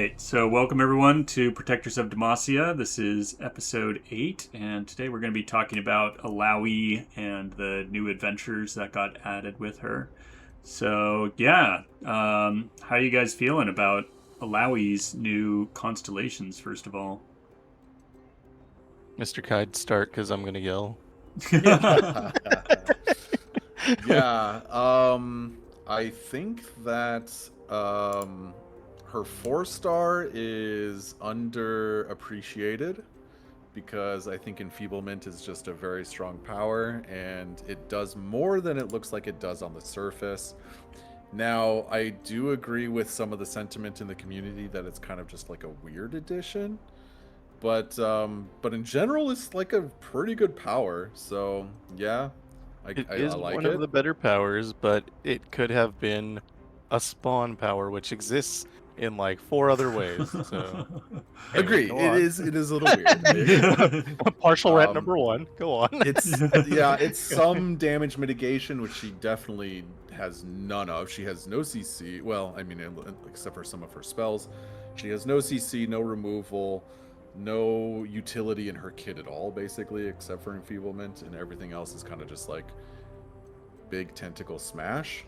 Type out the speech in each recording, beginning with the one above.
right, so welcome everyone to Protectors of Demacia. This is episode 8, and today we're going to be talking about Illaoi and the new adventures that got added with her. So, yeah, how are you guys feeling about Illaoi's new constellations, first of all? Mr. Qide, start because I'm gonna yell. Yeah, I think that her 4-star is underappreciated because I think enfeeblement is just a very strong power and it does more than it looks like it does on the surface. Now, I do agree with some of the sentiment in the community that it's kind of just like a weird addition, but in general, it's like a pretty good power. So yeah, It I is like one it. of the better powers, but it could have been a spawn power, which exists in like 4 other ways. So anyway, Agree. go It on. is a little weird. Partial rat Um, number 1. Go on. it's some damage mitigation, which she definitely has none of. She has no CC. Well, I mean, except for some of her spells, she has no CC, no removal, no utility in her kit at all, basically, except for enfeeblement, and everything else is kind of just like big tentacle smash.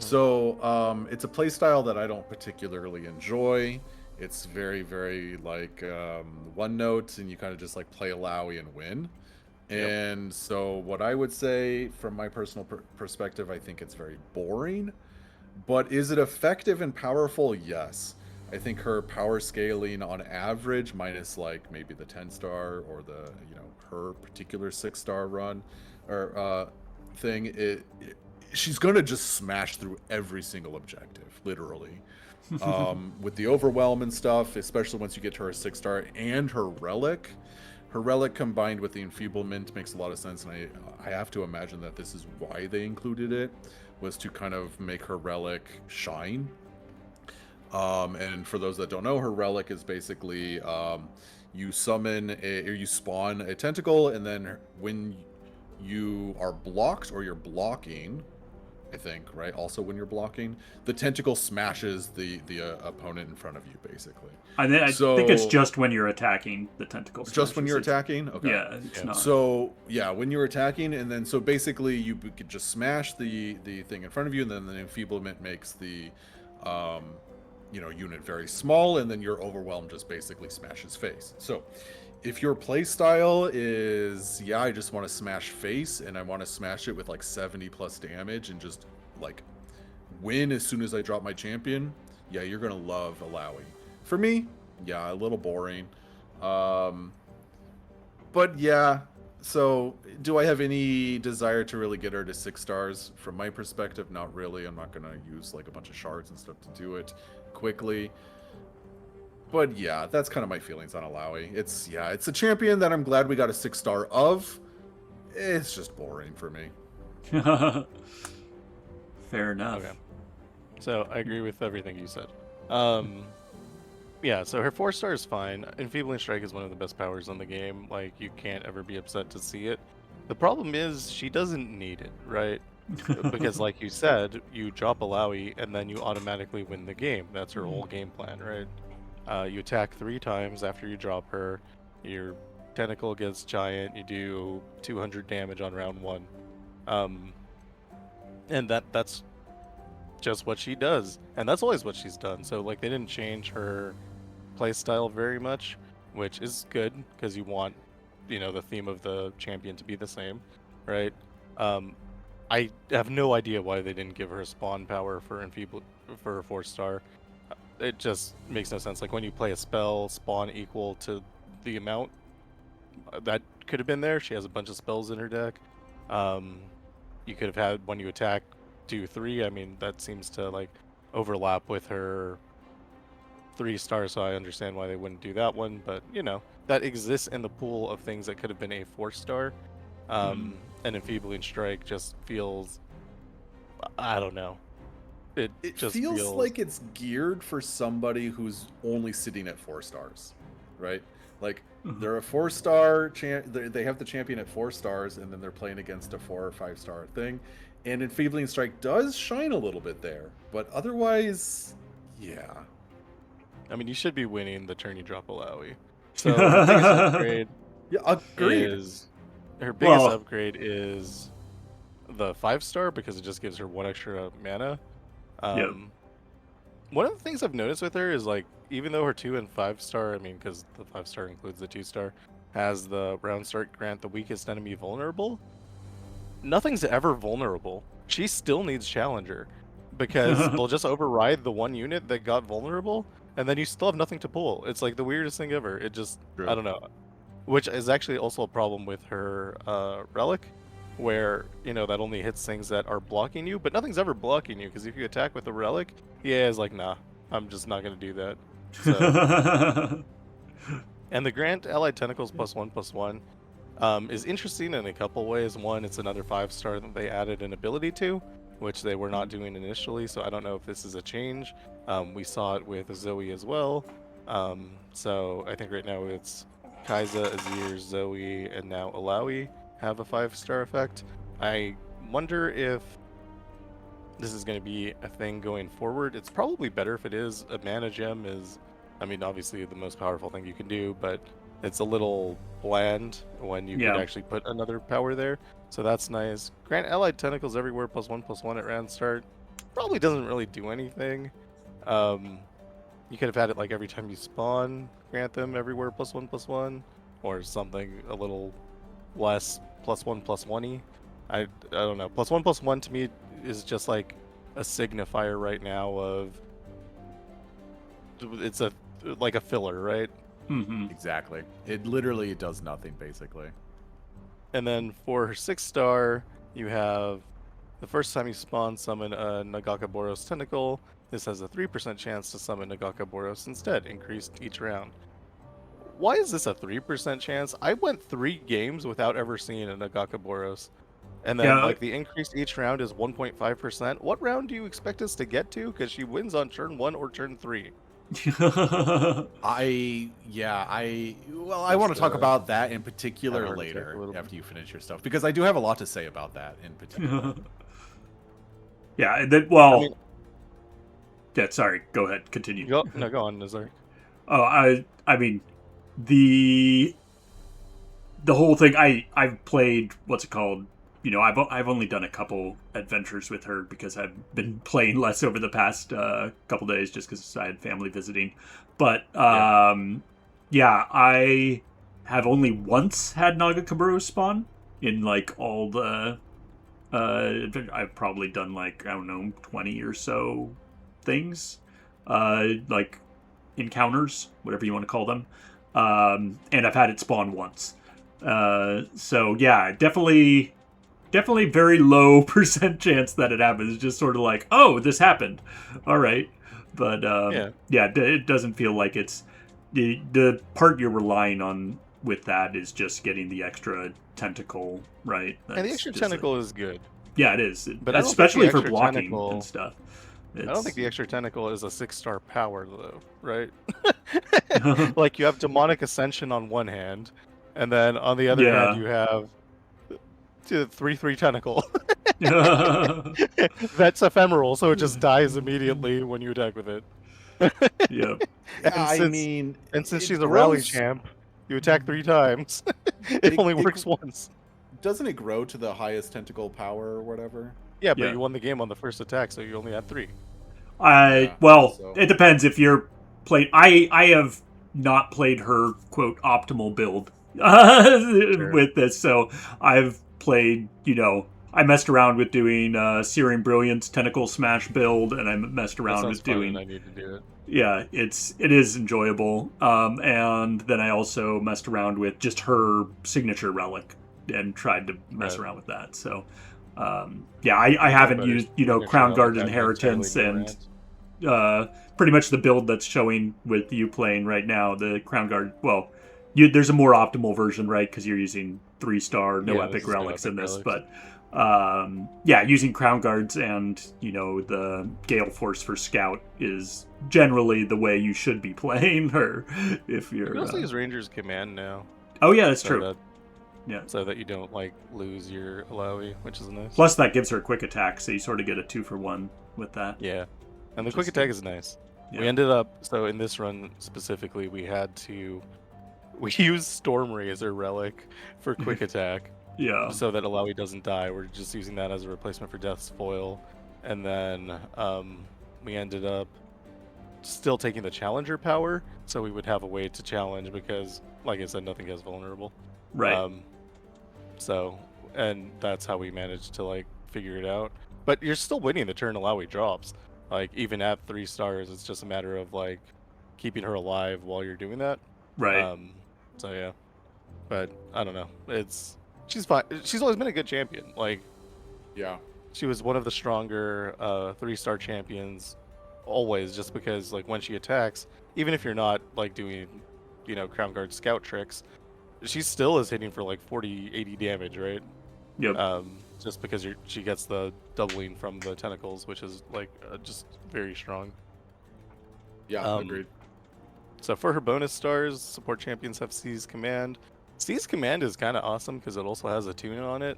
So it's a playstyle that I don't particularly enjoy. It's very, very like one note, and you kind of just like play Illaoi and win. Yep. And so, what I would say from my personal perspective, I think it's very boring. But is it effective and powerful? Yes. I think her power scaling on average, minus like maybe the 10-star or the her particular 6-star run or thing, she's gonna just smash through every single objective, literally. With the overwhelm and stuff, especially once you get to her 6-star and her relic. Her relic combined with the enfeeblement makes a lot of sense, and I have to imagine that this is why they included it, was to kind of make her relic shine. And for those that don't know, her relic is basically you summon or you spawn a tentacle, and then when you are blocked or you're blocking, I think, right? Also, when you're blocking, the tentacle smashes the opponent in front of you, basically. I think it's just when you're attacking the tentacles. Just when you're attacking? Okay. Yeah, it's not. So, yeah, when you're attacking, and then, so basically you could just smash the thing in front of you, and then the enfeeblement makes the, unit very small, and then your overwhelm just basically smashes face. So, if your playstyle is, I just want to smash face, and I want to smash it with like 70 plus damage, and just like win as soon as I drop my champion, you're gonna love Illaoi. For me, a little boring. But yeah, so do I have any desire to really get her to 6 stars? From my perspective, not really. I'm not gonna use like a bunch of shards and stuff to do it quickly. But yeah, that's kind of my feelings on Illaoi. It's a champion that I'm glad we got a 6-star of. It's just boring for me. Fair enough. Okay. So I agree with everything you said. Yeah, so her 4-star is fine. Enfeebling Strike is one of the best powers in the game. Like, you can't ever be upset to see it. The problem is she doesn't need it, right? Because like you said, you drop Illaoi and then you automatically win the game. That's her whole game plan, right? You attack 3 times after you drop her. Your tentacle gets giant. You do 200 damage on round 1. And that's just what she does. And that's always what she's done. So like they didn't change her playstyle very much, which is good because you want, the theme of the champion to be the same, right? I have no idea why they didn't give her spawn power for a 4-star. It just makes no sense. Like when you play a spell, spawn equal to the amount that could have been there. She has a bunch of spells in her deck. You could have had when you attack 2-3. I mean, that seems to like overlap with her 3-star, so I understand why they wouldn't do that one. But that exists in the pool of things that could have been a 4-star. And Enfeebling Strike just feels, I don't know. It just feels like it's geared for somebody who's only sitting at 4 stars, right? Like they're a 4-star they have the champion at 4 stars, and then they're playing against a 4 or 5-star thing. And Enfeebling Strike does shine a little bit there, but otherwise, I mean, you should be winning the turn you drop Illaoi. So her biggest upgrade Yeah, agreed. is her biggest Well- upgrade is the 5-star because it just gives her 1 extra mana. Yep. One of the things I've noticed with her is like even though her 2 and 5-star, I mean, because the 5-star includes the 2-star, has the round start grant the weakest enemy vulnerable. Nothing's ever vulnerable. She still needs Challenger because they'll just override the 1 unit that got vulnerable, and then you still have nothing to pull. It's like the weirdest thing ever. It just, True. I don't know. Which is actually also a problem with her Relic, where, you know, that only hits things that are blocking you, but nothing's ever blocking you, because if you attack with a Relic, EA is like, nah, I'm just not going to do that. So, and the Grant Allied Tentacles +1/+1 is interesting in a couple ways. One, it's another 5-star that they added an ability to, which they were not doing initially, so I don't know if this is a change. We saw it with Zoe as well. So I think right now it's Kaiza, Azir, Zoe, and now Illaoi have a 5-star effect. I wonder if this is going to be a thing going forward. It's probably better if it is. A mana gem is, I mean, obviously the most powerful thing you can do, but it's a little bland when you Yeah. could actually put another power there. So that's nice. Grant Allied Tentacles everywhere +1/+1 at round start. Probably doesn't really do anything. You could have had it like every time you spawn, grant them everywhere +1/+1, or something a little less +1/+1-y. I don't know. +1/+1 to me is just like a signifier right now of it's a like a filler, right? Hmm. Exactly. It literally does nothing, basically. And then for 6-star, you have the first time you spawn, summon a Nagakabouros tentacle. This has a 3% chance to summon Nagakabouros instead, increased each round. Why is this a 3% chance? I went 3 games without ever seeing a Nagakabouros. And then, Yeah. like, the increase each round is 1.5%. What round do you expect us to get to? Because she wins on turn 1 or turn 3. I want to talk about that in have particular a heart attack a later little bit. after you finish your stuff, because I do have a lot to say about that in particular. Yeah. That, well. I mean- yeah. Sorry. Go ahead. Continue. Go on, Nazoric. Oh, I mean, the whole thing. I've played, what's it called? You know, I've only done a couple adventures with her because I've been playing less over the past couple days just because I had family visiting. But yeah, I have only once had Nagakabouros spawn in like all the. I've probably done like, I don't know, 20 or so things, like encounters, whatever you want to call them, and I've had it spawn once. So yeah, definitely very low percent chance that it happens. It's just sort of like, oh, this happened, all right. But yeah, it doesn't feel like it's the part you're relying on with that is just getting the extra tentacle, right? And the extra tentacle is good. Yeah, it is. But I don't think especially the for extra blocking tentacle- and stuff. I don't think the extra tentacle is a 6-star power, though, right? Like, you have Demonic Ascension on one hand, and then on the other Yeah. hand, you have 3/3 tentacle. That's ephemeral, so it just dies immediately when you attack with it. Yeah. And since she's a rally champ, you attack 3 times. It only works once. Doesn't it grow to the highest tentacle power or whatever? Yeah, but Yeah. you won the game on the first attack, so you only had 3. Well, so- it depends if you're playing. I have not played her quote optimal build with this, so I've played. You know, I messed around with doing Searing Brilliance Tentacle Smash build, and I messed around with doing. I need to do it. Yeah, it is enjoyable. And then I also messed around with just her signature relic and tried to mess around with that. So. Yeah, I haven't better used, signature Crown relic, Guard that Inheritance entirely and new pretty much the build that's showing with you playing right now. The Crown Guard, well, there's a more optimal version, right? Because you're using 3-star, no Yeah, epic this is no relics in epic this. relics. But yeah, using Crown Guards and, the Gale Force for Scout is generally the way you should be playing her if You you're. can also use Ranger's Command now. Oh, yeah, that's so true. that- Yeah. So that you don't, like, lose your Illaoi, which is nice. Plus, that gives her quick attack, so you sort of get a 2-for-1 with that. Yeah. And the Which quick is attack good. is nice. Yeah. We ended up, so in this run specifically, we used Storm Razor Relic for quick attack. Yeah. So that Illaoi doesn't die. We're just using that as a replacement for Death's Foil. And then we ended up still taking the Challenger power, so we would have a way to challenge because, like I said, nothing gets vulnerable. Right. And that's how we managed to, like, figure it out. But you're still winning the turn Illaoi drops. Like, even at 3 stars, it's just a matter of, like, keeping her alive while you're doing that. Right. So, yeah. But, I don't know. She's fine. She's always been a good champion. Like, Yeah. she was one of the stronger 3-star champions always, just because, like, when she attacks, even if you're not, like, doing, Crown Guard scout tricks, she still is hitting for, like, 40, 80 damage, right? Yep. Just because she gets the doubling from the tentacles, which is, like, just very strong. Yeah, agreed. So for her bonus stars, support champions have Seize Command. Seize Command is kind of awesome because it also has a tune on it.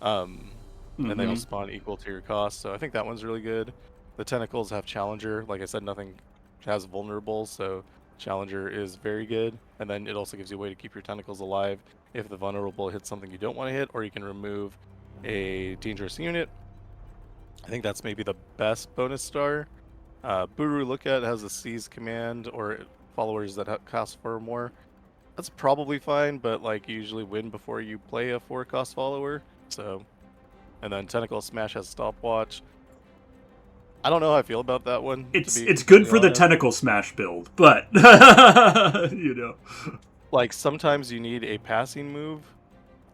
And they all spawn equal to your cost, so I think that one's really good. The tentacles have Challenger. Like I said, nothing has vulnerable, so Challenger is very good. And then it also gives you a way to keep your tentacles alive if the vulnerable hits something you don't want to hit, or you can remove a dangerous unit. I think that's maybe the best bonus star. Buru Look At has a Seize Command, or followers that cost 4 or more. That's probably fine, but, like, you usually win before you play a 4-cost follower. So, and then Tentacle Smash has Stopwatch. I don't know how I feel about that one. It's good for the Tentacle Smash build, but like, sometimes you need a passing move,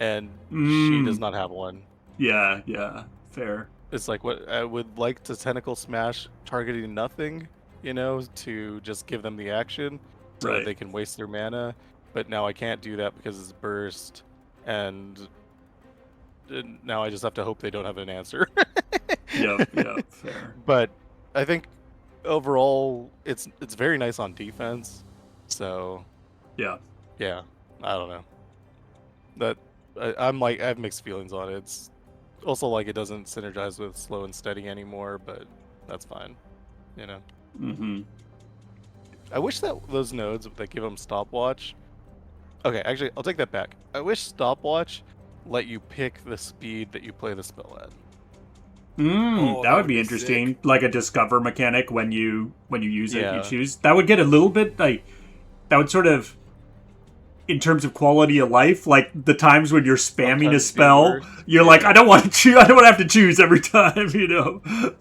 and she does not have one. Yeah, fair. It's like, what I would like to Tentacle Smash targeting nothing, to just give them the action so that they can waste their mana. But now I can't do that because it's burst, and now I just have to hope they don't have an answer. yeah, fair. But I think overall it's very nice on defense. So yeah, I don't know. That I have mixed feelings on it. It's also like it doesn't synergize with slow and steady anymore, but that's fine. I wish that those nodes that give them Stopwatch. Okay, actually, I'll take that back. I wish Stopwatch let you pick the speed that you play the spell at. That would be interesting. Sick. Like a discover mechanic when you use it, you choose. That would get a little bit like that would sort of, in terms of quality of life, like the times when you're spamming a spell, you're like, I don't want to choose. I don't want to have to choose every time,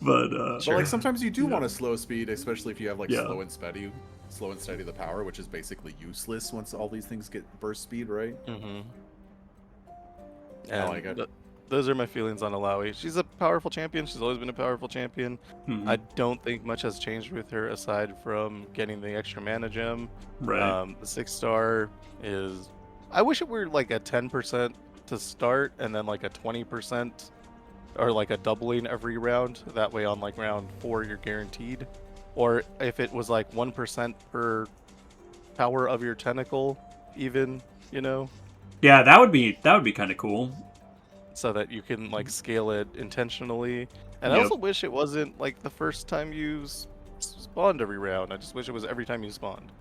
But like sometimes you do want a slow speed, especially if you have like slow and steady the power, which is basically useless once all these things get burst speed, right? I like it. Those are my feelings on Illaoi. She's a powerful champion. She's always been a powerful champion. I don't think much has changed with her aside from getting the extra mana gem. Right. The 6-star is... I wish it were like a 10% to start and then like a 20% or like a doubling every round. That way on like round 4 you're guaranteed. Or if it was like 1% per power of your tentacle even, Yeah, that would be kind of cool. So that you can like scale it intentionally. And I also wish it wasn't like the first time you spawned every round. I just wish it was every time you spawned.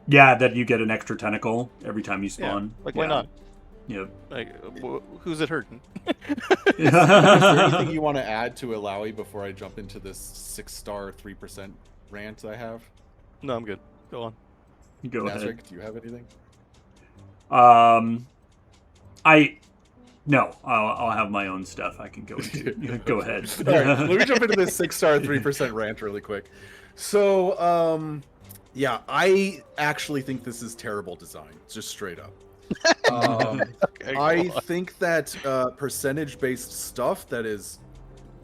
Yeah, that you get an extra tentacle every time you spawn. Like, why not? Yep. Like, who's it hurting? Is there anything you want to add to Illaoi before I jump into this 6-star 3% rant I have? No, I'm good. Go on. Go Nazoric, ahead. Do you have anything? No, I'll have my own stuff I can go into. Go ahead. All right, let me jump into this 6-star 3% rant really quick. So, yeah, I actually think this is terrible design, just straight up. Okay, I think that percentage-based stuff that is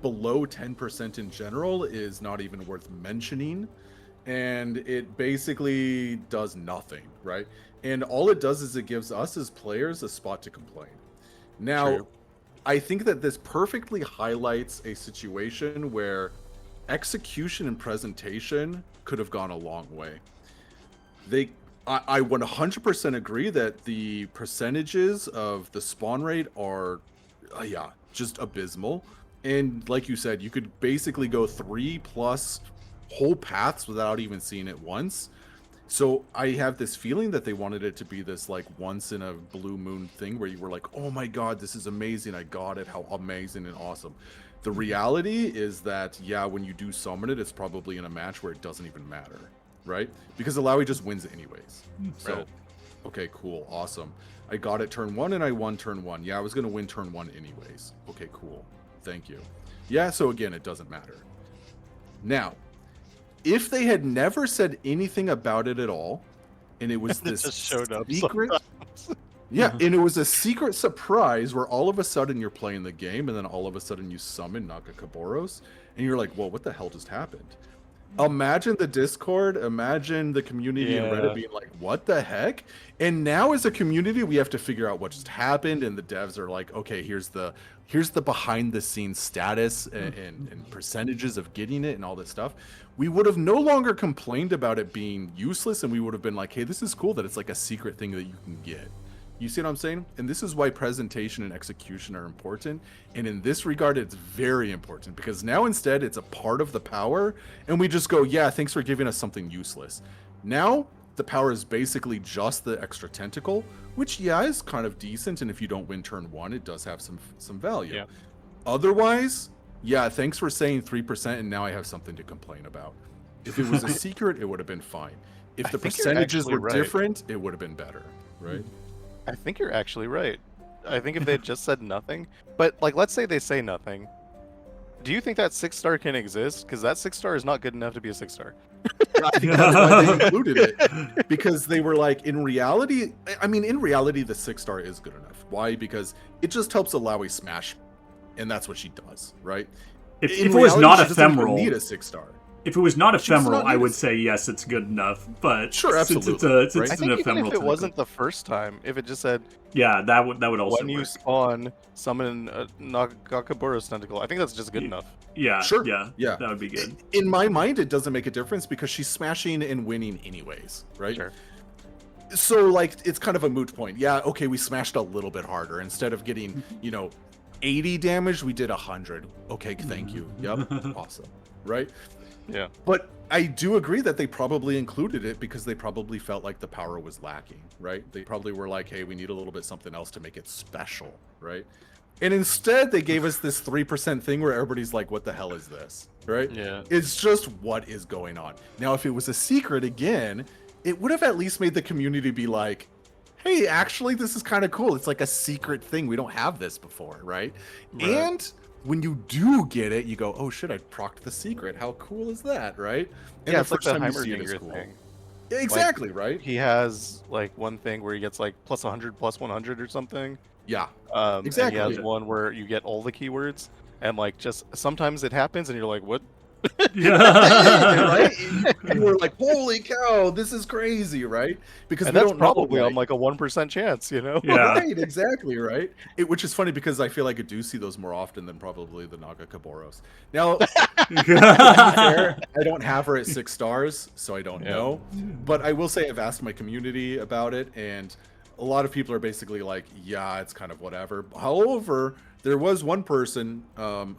below 10% in general is not even worth mentioning, and it basically does nothing, right? And all it does is it gives us as players a spot to complain. Now, True. I think that this perfectly highlights a situation where execution and presentation could have gone a long way. I 100% agree that the percentages of the spawn rate are, just abysmal. And like you said, you could basically go 3+ whole paths without even seeing it once. So I have this feeling that they wanted it to be this like once in a blue moon thing where you were like, oh my god, this is amazing, I got it, how amazing and awesome. The reality is that, yeah, when you do summon it, it's probably in a match where it doesn't even matter, right? Because Illaoi just wins it anyways. So, Right. okay, cool, awesome. I got it turn 1 and I won turn 1. Yeah, I was going to win turn 1 anyways. Okay, cool. Thank you. Yeah, so again, it doesn't matter. Now, if they had never said anything about it at all, and it was It this just showed up secret, sometimes. yeah, and it was a secret surprise where all of a sudden you're playing the game, and then all of a sudden you summon Nagakabouros, and you're like, "Whoa, what the hell just happened?" Imagine the Discord, imagine the community and Reddit Yeah. being like, "What the heck?" And now as a community, we have to figure out what just happened, and the devs are like, "Okay, here's the behind the scenes status and percentages of getting it and all this stuff." We would have no longer complained about it being useless, and we would have been like, "Hey, this is cool that it's like a secret thing that you can get." You see what I'm saying? And this is why presentation and execution are important. And in this regard, it's very important because now instead it's a part of the power. And we just go, yeah, thanks for giving us something useless. Now the power is basically just the extra tentacle, which, yeah, is kind of decent. And if you don't win turn 1, it does have some value. Yeah. Otherwise, yeah, thanks for saying 3%. And now I have something to complain about. If it was a secret, it would have been fine. If I the think you're percentages actually were right. different, it would have been better, right? I think you're actually right. I think if they had just said nothing, but like, let's say they say nothing. Do you think that 6-star can exist? Because that 6-star is not good enough to be a 6-star. I think that's why they included it, because they were like, in reality, I mean, in reality, the 6-star is good enough. Why? Because it just helps Illaoi smash, and that's what she does, right? If In it was reality, not she doesn't even ephemeral, need a 6-star. if it was not She does ephemeral, not I need would a- say yes, it's good enough. But Sure, since it's absolutely, it's right? I an think even ephemeral if it tentacle. wasn't the first time, if it just said Yeah, that would also when you work. spawn, summon a Nagakabouros tentacle, I think that's just good enough. Yeah, Sure, yeah, yeah. that would be good. In my mind, it doesn't make a difference because she's smashing and winning anyways, right? Sure. So, like, it's kind of a moot point. Yeah, okay, we smashed a little bit harder. Instead of getting, 80 damage, we did 100. Okay, thank you. Yep, awesome, right? Yeah. But I do agree that they probably included it because they probably felt like the power was lacking, right? They probably were like, hey, we need a little bit something else to make it special, right? And instead, they gave us this 3% thing where everybody's like, what the hell is this, right? Yeah. It's just what is going on. Now, if it was a secret again, it would have at least made the community be like, hey, actually, this is kind of cool. It's like a secret thing. We don't have this before, right? Right. And when you do get it, you go, oh shit, I procced the secret. How cool is that, right? And Yeah, it's like the Heimerdinger cool. thing. Exactly, right? He has like one thing where he gets like plus 100, plus 100 or something. Yeah. And Exactly. he has one where you get all the keywords, and like just sometimes it happens, and you're like, what? Yeah. Right? You were like, holy cow, this is crazy, right? Because And we that's don't know, probably like- on like a 1% chance, you know? Yeah. Right, exactly, right? Which is funny because I feel like I do see those more often than probably the Nagakabouros. Now, to be fair, I don't have her at 6 stars, so I don't Yeah. know. But I will say I've asked my community about it, and a lot of people are basically like, yeah, it's kind of whatever. However, there was one person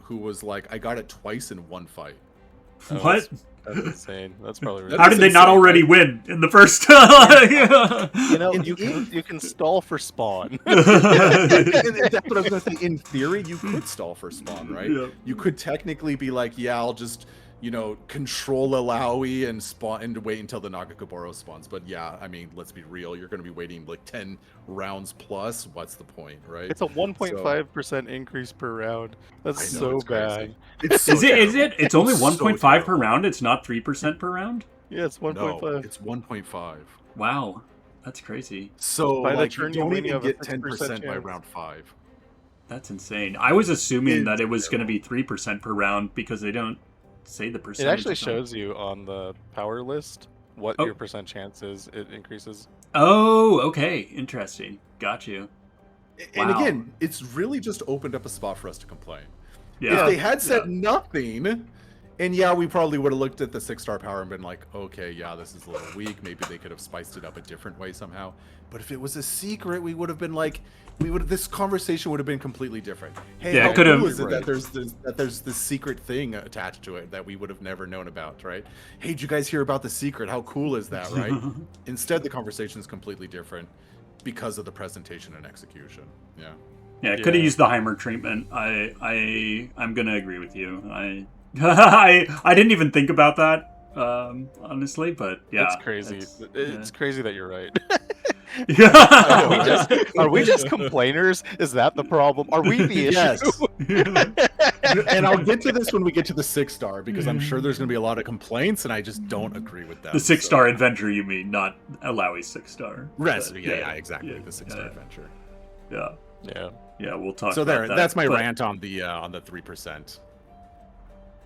who was like, I got it twice in one fight. Oh, What? That's insane. That's probably really How did they not insane, already right? win in the first? Yeah. You know, In- you can stall for spawn. And that's what I was gonna say. In theory, you could stall for spawn, right? Yeah. You could technically be like, yeah, I'll just, control Illaoi and spawn and wait until the Nagakabouros spawns. But yeah, I mean, let's be real. You're gonna be waiting like 10 rounds plus. What's the point, right? It's a 1.5% increase per round. That's I know, so it's crazy. bad. It's so Is it? terrible. It's only It's so 1.5 per terrible. round. It's not 3% per round. Yeah, it's 1.5. No, it's 1.5. Wow, that's crazy. So By the like, turn you you don't win, you even have a get 6% 10% by chance. round 5. That's insane. I was assuming It's that it was going to be 3% per round because they don't say the It percentage. actually or something. shows you on the power list what Oh. your percent chance is. It increases. Oh, okay, interesting. Got you. And Wow. again, it's really just opened up a spot for us to complain. Yeah. If they had said nothing, And yeah, we probably would have looked at the 6-star power and been like, okay, yeah, this is a little weak. Maybe they could have spiced it up a different way somehow. But if it was a secret, we would have been like, this conversation would have been completely different. Hey, Yeah, how it could cool have- is it that there's this secret thing attached to it that we would have never known about, right? Hey, did you guys hear about the secret? How cool is that, right? Instead, the conversation is completely different because of the presentation and execution. Yeah. Yeah, could have used the Heimer treatment. I'm gonna agree with you. I didn't even think about that, honestly, but yeah, It's crazy. It's crazy that you're right. Yeah. Are we just complainers? Is that the problem? Are we the issue? Yes. And I'll get to this when we get to the 6-star because I'm sure there's going to be a lot of complaints, and I just don't agree with that. The 6-star adventure, you mean, not Illaoi's 6-star. Yeah, exactly. The 6-star adventure. Yeah, we'll talk. So about that, that's my but- rant on the 3%.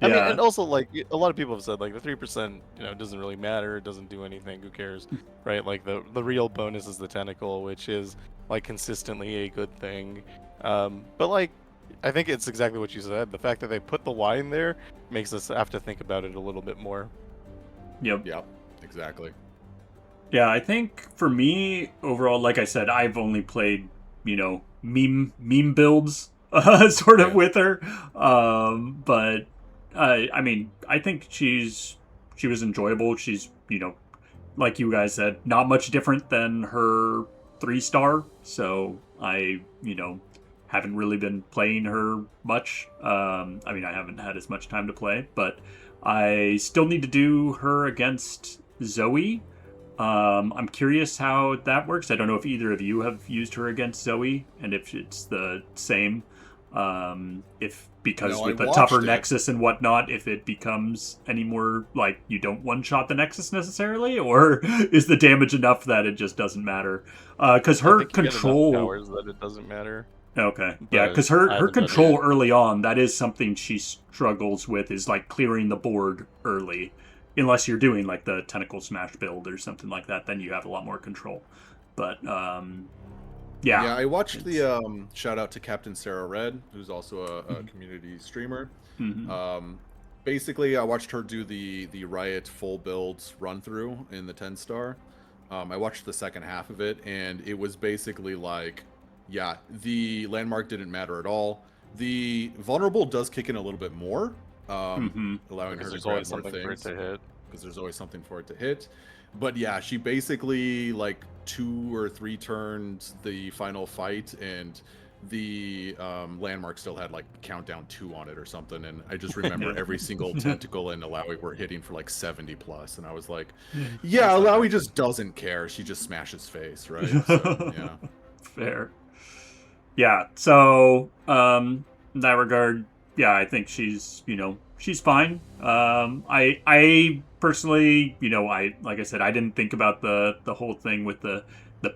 I mean, Yeah. and also like a lot of people have said like the 3%, it doesn't really matter. It doesn't do anything. Who cares, right? Like the real bonus is the tentacle, which is like consistently a good thing. But like, I think it's exactly what you said. The fact that they put the line there makes us have to think about it a little bit more. Yep. Yep, exactly. Yeah, I think for me overall, like I said, I've only played meme builds sort of with her, but I mean, I think she was enjoyable. She's like you guys said, not much different than her 3-star. So I haven't really been playing her much. I mean, I haven't had as much time to play, but I still need to do her against Zoe. I'm curious how that works. I don't know if either of you have used her against Zoe, and if it's the same. If because with the tougher Nexus and whatnot, if it becomes any more like you don't one-shot the Nexus necessarily, or is the damage enough that it just doesn't matter? Because her control powers that it doesn't matter. Okay, yeah, because her control early on, that is something she struggles with, is like clearing the board early. Unless you're doing like the Tentacle Smash build or something like that, then you have a lot more control. But yeah, I watched the shout out to Captain Sarah Red, who's also a community streamer. Mm-hmm. Basically, I watched her do the Riot full build run through in the 10-star. I watched the second half of it, and it was basically like, yeah, the landmark didn't matter at all. The vulnerable does kick in a little bit more, allowing her to grab more things. Because there's always something for it to hit. But yeah, she basically like 2 or 3 turned the final fight, and the landmark still had like countdown 2 on it or something. And I just remember every single tentacle and Illaoi were hitting for like 70 plus, and I was like, yeah, Illaoi just doesn't care. She just smashes face, right? So, yeah, fair. Yeah. So in that regard, yeah, I think she's she's fine. I personally, like I said, I didn't think about the whole thing with the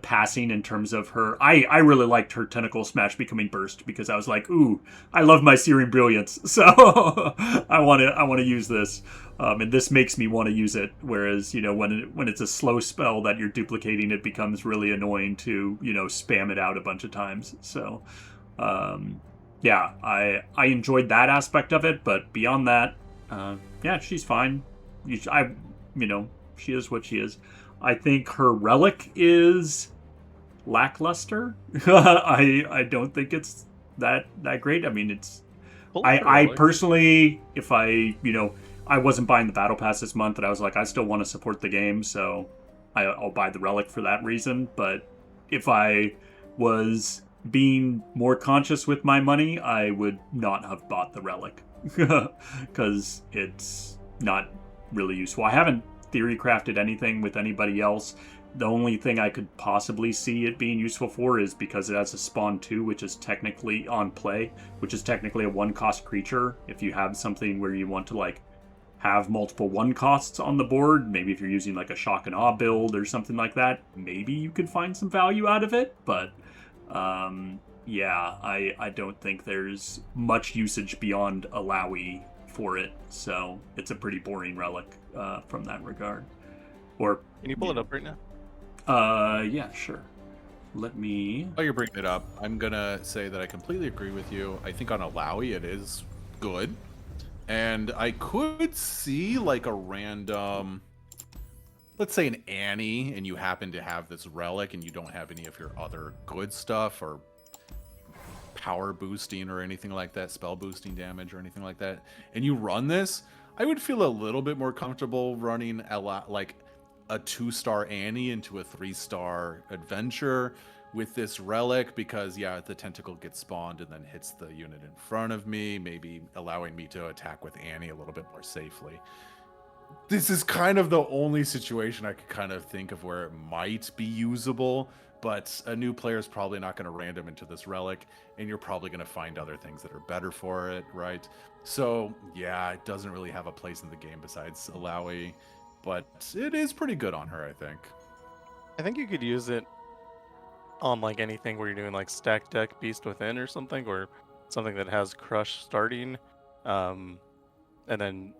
passing in terms of her. I really liked her Tentacle Smash becoming burst, because I was like, ooh, I love my Searing Brilliance, so I want to use this, and this makes me want to use it. Whereas when it's a slow spell that you're duplicating, it becomes really annoying to spam it out a bunch of times. So yeah, I enjoyed that aspect of it, but beyond that, yeah, she's fine. She is what she is. I think her Relic is lackluster. I don't think it's that great. I mean, it's I personally, if I wasn't buying the battle pass this month, and I was like, I still want to support the game, so I'll buy the Relic for that reason. But if I was being more conscious with my money, I would not have bought the Relic, because it's not really useful. I haven't theory crafted anything with anybody else. The only thing I could possibly see it being useful for is because it has a spawn 2, which is technically on play, which is technically a 1-cost creature. If you have something where you want to like have multiple 1-costs on the board, maybe if you're using like a shock and awe build or something like that, maybe you could find some value out of it. But yeah, I don't think there's much usage beyond Illaoi for it, so it's a pretty boring Relic from that regard. Or can you pull it up right now? Yeah, sure. Let me. Oh, you're bringing it up. I'm gonna say that I completely agree with you. I think on Illaoi it is good, And I could see like a random, let's say an Annie, and you happen to have this relic and you don't have any of your other good stuff or power boosting or anything like that, spell boosting damage or anything like that, and you run this, I would feel a little bit more comfortable running like a 2-star Annie into a 3-star adventure with this relic, because yeah, the tentacle gets spawned and then hits the unit in front of me, maybe allowing me to attack with Annie a little bit more safely. This is kind of the only situation I could kind of think of where it might be usable, but a new player is probably not going to random into this relic, and you're probably going to find other things that are better for it, right? So yeah, it doesn't really have a place in the game besides Illaoi, but it is pretty good on her, I think. I think you could use it on like anything where you're doing like stack deck Beast Within or something, or something that has Crush starting, and then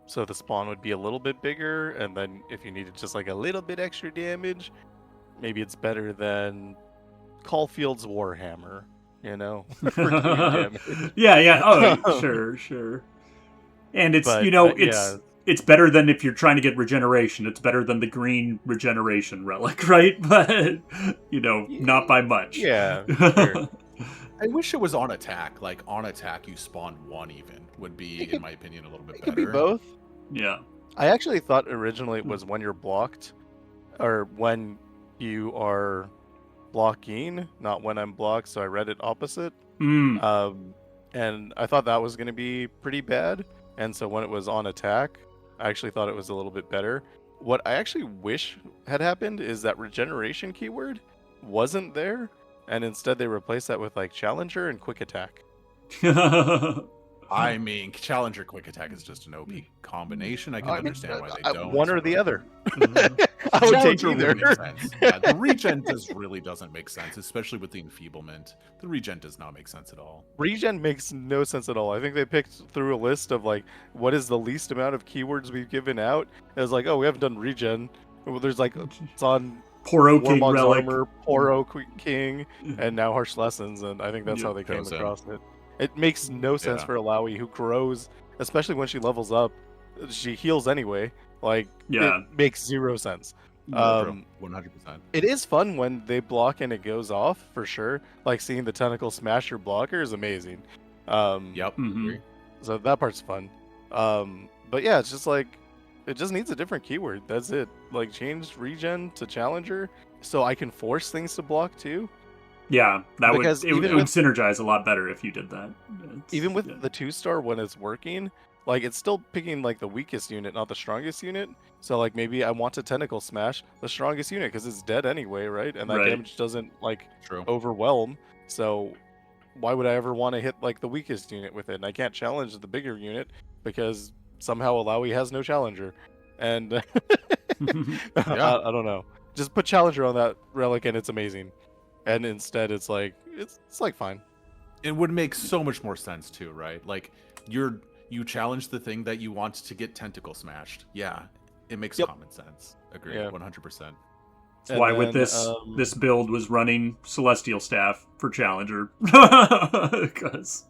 so the spawn would be a little bit bigger, and then if you needed just like a little bit extra damage, maybe it's better than Caulfield's Warhammer, you know, for doing damage. Yeah. Oh, sure. And it's, But, it's it's better than if you're trying to get regeneration. It's better than the green regeneration relic, right? But, not by much. Yeah, sure. I wish it was on attack. Like on attack, you spawn 1 even would be, in my opinion, a little bit It better. could be both. Yeah. I actually thought originally it was when you're blocked, or when you are blocking, not when I'm blocked. So I read it opposite. And I thought that was going to be pretty bad. And so when it was on attack, I actually thought it was a little bit better. What I actually wish had happened is that regeneration keyword wasn't there, and instead they replaced that with like Challenger and Quick Attack. I mean, Challenger Quick Attack is just an OP combination. I can understand why they don't. One or the other. Mm-hmm. I would take Challenger either. would make sense. Yeah, the regen really doesn't make sense, especially with the enfeeblement. The regen does not make sense at all. Regen makes no sense at all. I think they picked through a list of like, what is the least amount of keywords we've given out? It was like, oh, we haven't done regen. Well, there's like, it's on Poro King Warmog's Relic. Armor, Poro King, and now Harsh Lessons, and I think that's how they came Gozen. across it. It makes no sense for Illaoi, who grows, especially when she levels up. She heals anyway. Like, Yeah. it makes zero sense. 100%. It is fun when they block and it goes off, for sure. Like, seeing the tentacle smash your blocker is amazing. Yep. Mhm. So that part's fun. But yeah, it's just like, it just needs a different keyword. That's it. Like, change regen to Challenger so I can force things to block too. Yeah, Because it would synergize a lot better if you did that. Even with the 2-star, when it's working, like, it's still picking like the weakest unit, not the strongest unit. So like, maybe I want to tentacle smash the strongest unit because it's dead anyway, right? And that Right. damage doesn't like True. overwhelm. So why would I ever want to hit like the weakest unit with it? And I can't challenge the bigger unit because somehow Illaoi has no challenger. And I don't know. Just put challenger on that relic and it's amazing. And instead it's like fine. It would make so much more sense too, right? Like you challenge the thing that you want to get tentacle smashed. Yeah, it makes common sense. Agreed, Yeah. 100%. That's why with this build was running Celestial Staff for Challenger. Because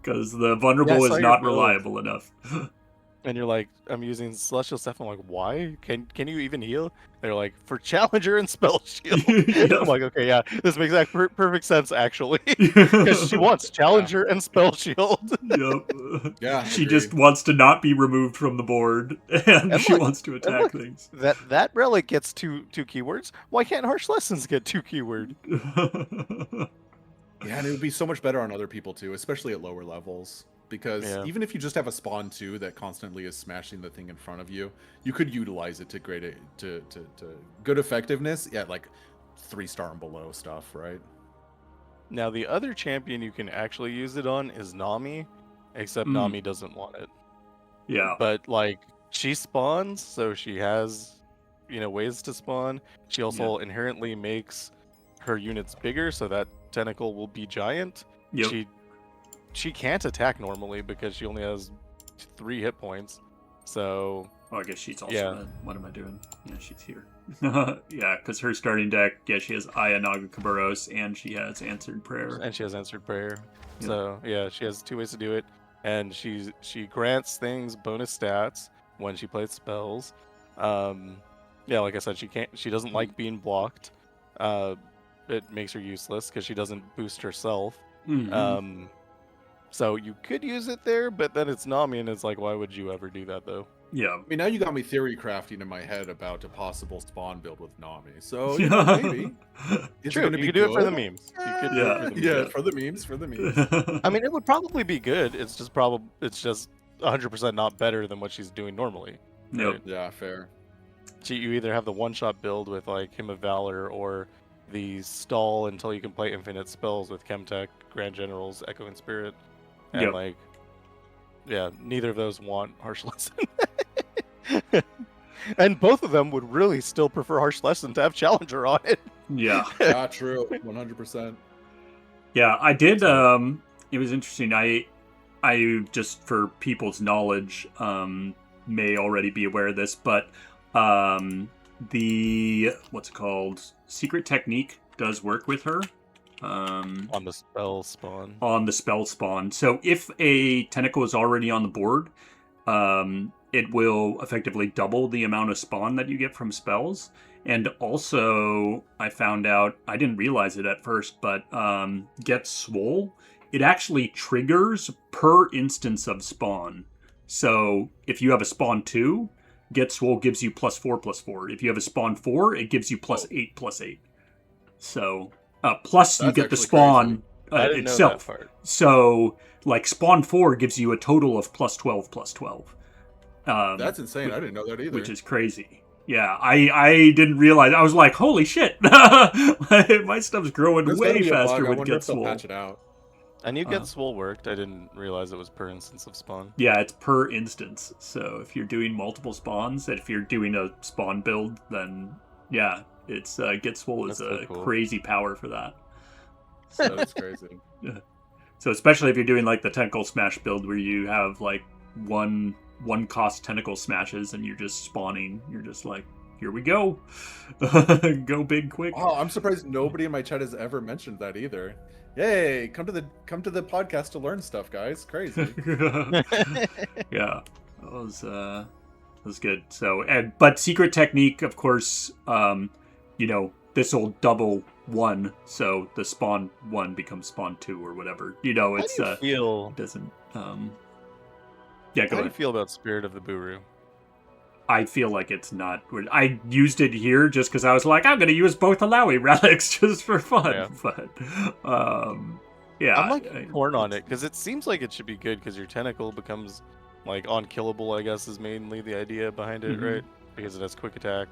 the vulnerable is not reliable enough. And you're like, I'm using Celestial Staff. I'm like, why? Can you even heal? They're like, for Challenger and Spell Shield. I'm like, okay, yeah, this makes perfect sense, actually. Because she wants Challenger and Spell Shield. Yep. Yeah, She agreed. just wants to not be removed from the board, and she wants to attack things. That relic gets two keywords. Why can't Harsh Lessons get 2 keyword? Yeah, and it would be so much better on other people too, especially at lower levels. Because even if you just have a spawn 2 that constantly is smashing the thing in front of you, you could utilize it to good effectiveness. Yeah, like 3-star and below stuff, right? Now the other champion you can actually use it on is Nami, except Nami doesn't want it. Yeah. But like, she spawns, so she has ways to spawn. She also inherently makes her units bigger, so that tentacle will be giant. Yep. She can't attack normally because she only has 3 hit points. So Oh, I guess she's also Yeah. what am I doing? Yeah, she's here. Yeah, because her starting deck, she has Aya Nagakabouros, and she has Answered Prayer. and she has Answered Prayer. Yeah. So yeah, she has 2 ways to do it. and she grants things bonus stats when she plays spells. Yeah, like I said, she doesn't like being blocked. It makes her useless because she doesn't boost herself. Mhm. So you could use it there, but then it's Nami, and it's like, why would you ever do that though? Yeah. I mean, now you got me theory crafting in my head about a possible spawn build with Nami. So, maybe. Is True, it going to you be could do it for the good? memes. You could do it for the memes. Yeah, for the memes, for the memes. I mean, it would probably be good. It's just 100% not better than what she's doing normally. Yep. Right? Yeah, fair. You either have the one-shot build with like Hymn of Valor, or the stall until you can play infinite spells with Chemtech, Grand Generals, Echoing Spirit, and Yep. like, yeah, neither of those want Harsh Lesson. And both of them would really still prefer Harsh Lesson to have Challenger on it. Yeah. Yeah, true. 100%. Yeah, I did. So- It was interesting. I just for people's knowledge, may already be aware of this, but the what's it called? Secret technique does work with her. On the spell spawn. On the spell spawn. So if a tentacle is already on the board, it will effectively double the amount of spawn that you get from spells. And also, I found out, I didn't realize it at first, but Get Swole, it actually triggers per instance of spawn. So if you have a spawn 2, Get Swole gives you +4/+4. If you have a spawn 4, it gives you +8/+8. So, plus you That's get the actually spawn I didn't itself. know that part. So, like, spawn 4 gives you a total of +12/+12. That's insane. I didn't know that either. Which is crazy. Yeah, I didn't realize. I was like, holy shit. My stuff's growing There's gotta way be a bug. faster I with wonder Get if they'll Swole. patch it out. I knew Get Swole worked. I didn't realize it was per instance of spawn. Yeah, it's per instance. So if you're doing multiple spawns, and if you're doing a spawn build, then yeah, it's Get Swole is That's so a cool. crazy power for that. That's crazy. So especially if you're doing like the tentacle smash build where you have like one cost tentacle smashes and you're just spawning, you're just like, here we go. Go big quick. Oh, I'm surprised nobody in my chat has ever mentioned that either. Yay! Come to the podcast to learn stuff, guys. Crazy. Yeah, that was good. So, but secret technique, of course, this will double 1, so the spawn 1 becomes spawn 2 or whatever. It's How do you feel? it doesn't. Yeah, go How do you ahead. feel about Spirit of the Buru? I feel like it's not. I used it here just because I was like, I'm going to use both Illaoi relics just for fun. Yeah. But, yeah. I'm like torn on it because it seems like it should be good because your tentacle becomes like unkillable. I guess is mainly the idea behind it, Mhm. right? Because it has quick attack,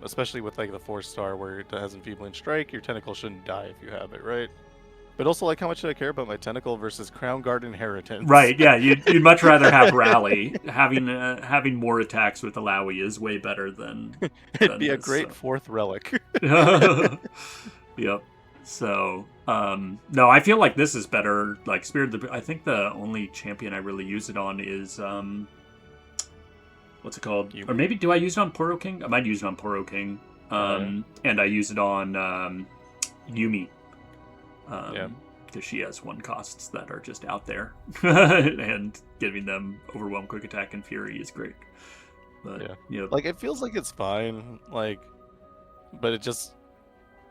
especially with like the 4-star where it has enfeebling strike. Your tentacle shouldn't die if you have it, right? But also, like, how much do I care about my tentacle versus Crown Guard Inheritance? Right, yeah, you'd much rather have Rally. Having more attacks with Illaoi is way better than It'd be a this, great so. fourth relic. Yep. So, no, I feel like this is better. Like Spirit of the, I think the only champion I really use it on is what's it called? Yumi. Or maybe do I use it on Poro King? I might use it on Poro King. And I use it on Yumi. Yeah. Because she has 1 costs that are just out there, and giving them overwhelm, quick attack, and fury is great. But Yeah. Like, it feels like it's fine, like, but it just,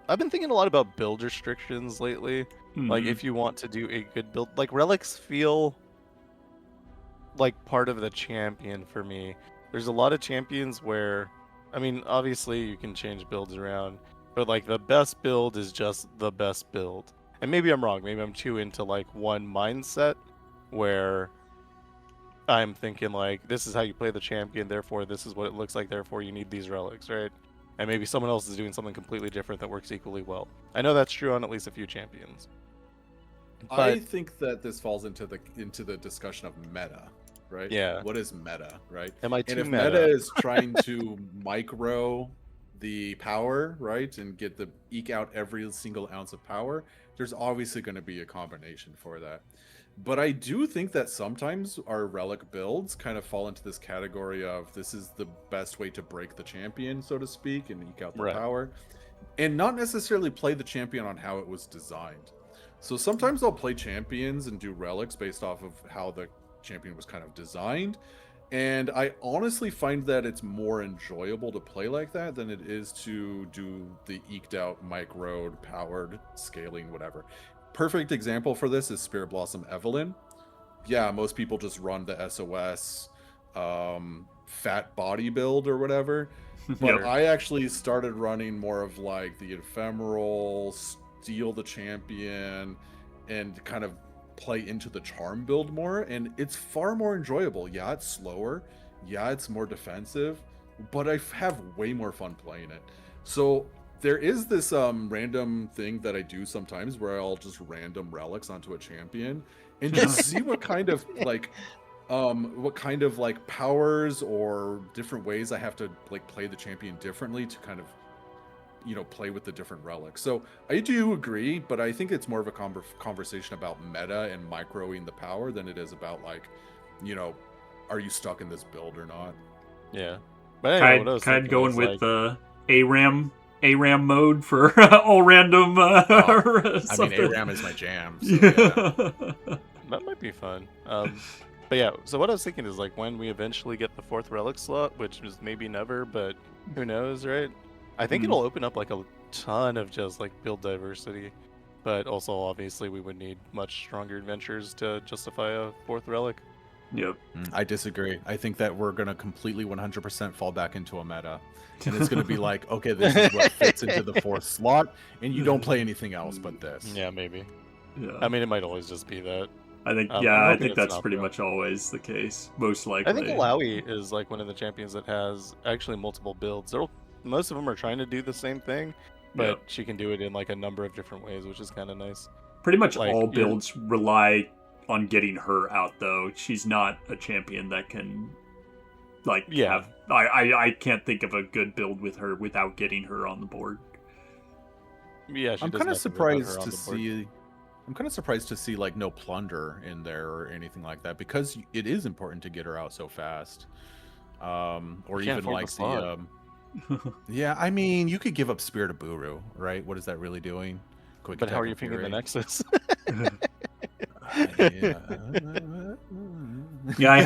I've been thinking a lot about build restrictions lately. Like, if you want to do a good build, like, relics feel like part of the champion for me. There's a lot of champions where, I mean, obviously you can change builds around, but like the best build is just the best build. And maybe I'm wrong. Maybe I'm too into like one mindset where I'm thinking like, this is how you play the champion, therefore this is what it looks like, therefore you need these relics, right? And maybe someone else is doing something completely different that works equally well. I know that's true on at least a few champions. I But think that this falls into the discussion of meta, right? Yeah. What is meta, right? am I too And if meta? meta is trying to micro the power, right, and eke out every single ounce of power, there's obviously going to be a combination for that. But I do think that sometimes our relic builds kind of fall into this category of this is the best way to break the champion, so to speak, and eke out the Right. power, and not necessarily play the champion on how it was designed. So sometimes I'll play champions and do relics based off of how the champion was kind of designed. And I honestly find that it's more enjoyable to play like that than it is to do the eked out Mike Road powered scaling, whatever. Perfect example for this is Spirit Blossom Evelyn. Yeah, most people just run the SOS fat body build or whatever. But Yep. I actually started running more of like the ephemeral, steal the champion, and kind of play into the charm build more, and it's far more enjoyable. Yeah, it's slower. Yeah, it's more defensive, but I have way more fun playing it. So there is this random thing that I do sometimes where I'll just random relics onto a champion and just see what kind of like powers or different ways I have to like play the champion differently to kind of play with the different relics. So I do agree, but I think it's more of a conversation about meta and microing the power than it is about like, are you stuck in this build or not? Yeah. But anyway, what I was Qide thinking going was, with ARAM mode for all random. I mean, something. ARAM is my jam. So yeah. that might be fun. But yeah, so what I was thinking is like when we eventually get the 4th relic slot, which is maybe never, but who knows, right? I think it'll open up like a ton of just like build diversity, but also obviously we would need much stronger adventures to justify a 4th relic. Yep. I disagree. I think that we're going to completely 100% fall back into a meta. And it's going to be like, okay, this is what fits into the 4th slot, and you don't play anything else but this. Yeah, maybe. Yeah. I mean, it might always just be that. I think I'm I hoping think it's that's not, pretty though. much always the case. Most likely. I think Illaoi is like one of the champions that has actually multiple builds. Most of them are trying to do the same thing, but Yep. she can do it in like a number of different ways, which is kind of nice. Pretty much like, all you're- builds rely on getting her out, though. She's not a champion that can, like, Yeah. I can't think of a good build with her without getting her on the board. Yeah, she I'm does kind of nothing without her surprised on to the board. see. I'm kind of surprised to see like no plunder in there or anything like that, because it is important to get her out so fast. Or You can't even afford like the slot. yeah, I mean, you could give up Spirit of Buru, right? What is that really doing? Quick But how attack are you and picking the fury. Nexus? Yeah, I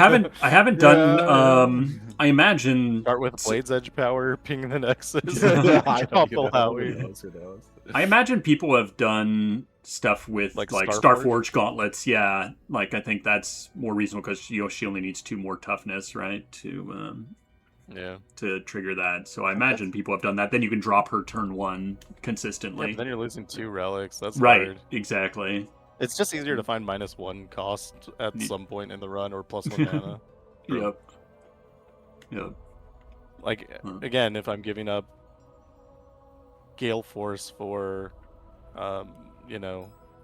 haven't done. I imagine. Start with Blade's Edge power, ping the Nexus. Yeah, Chop Who Illaoi. knows, who knows? I imagine people have done stuff with Like like Starforge? Starforge gauntlets. Yeah, like I think that's more reasonable because she only needs 2 more toughness, right, Yeah. to trigger that. So I imagine people have done that. Then you can drop her turn 1 Yeah, consistently. but then you're losing 2 relics. That's Right, hard. exactly. It's just easier to find -1 cost at Ye- some point in the run or +1 mana. True. Yep. Like, Hmm. again, if I'm giving up Gale Force for,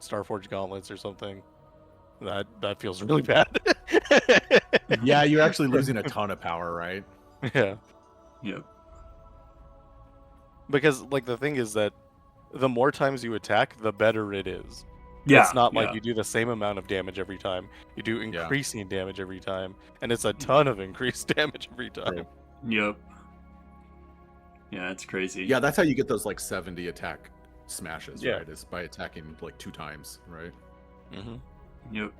Starforge gauntlets or something, that feels really bad. Yeah, you're actually losing a ton of power, right? Yeah. Yep. Because, like, the thing is that the more times you attack, the better it is. Yeah. It's not like yeah. you do the same amount of damage every time. You do increasing damage every time, and it's a ton of increased damage every time. Yep. Yeah, it's crazy. Yeah, that's how you get those like 70 attack smashes, Yeah. right? Is by attacking like 2 times, right? Mm-hmm. Yep.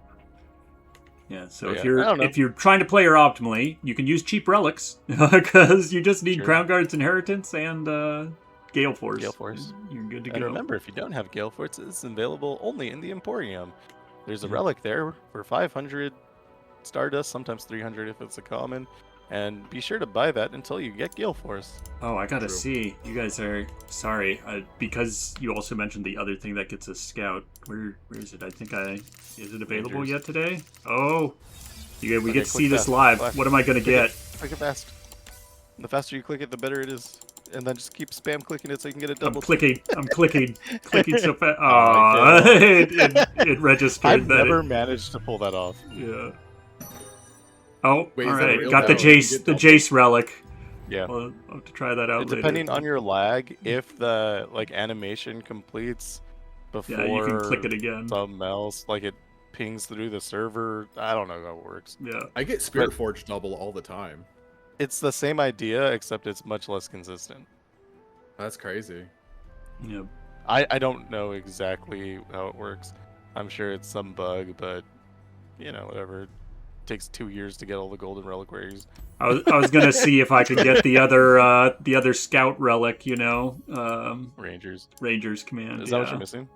Yeah, so But if yeah, I don't know. you're trying to play her optimally, you can use cheap relics because you just need Sure. Crown Guard's Inheritance and Gale Force. Gale Force. You're good to And go. remember, if you don't have Gale Force, it's available only in the Emporium. There's a relic there for 500 Stardust, sometimes 300 if it's a common. And be sure to buy that until you get Gale Force. Oh, I gotta True. see. You guys are sorry because you also mentioned the other thing that gets a scout. Where is it? I think is it available Rangers. yet today? Oh, we Okay, get to see click this that. live. Click. What am I gonna get? Click it fast. The faster you click it, the better it is. And then just keep spam clicking it so you can get it double. I'm clicking so fast. Oh, I Aw, it registered I've that. never managed to pull that off. Yeah. Oh, Wait, all is that a right. real Got the double? You Jace, get the double? Jace relic. Yeah. I'll have to try that out Depending later. on your lag, if the animation completes before Yeah, you can click it again. something else, like it pings through the server. I don't know how it works. Yeah. I get Spirit Forge double all the time. It's the same idea, except it's much less consistent. That's crazy. Yep. I don't know exactly how it works. I'm sure it's some bug, but whatever. It takes 2 years to get all the golden reliquaries. I was gonna see if I could get the other scout relic, Rangers. Rangers command. Is that what you're missing?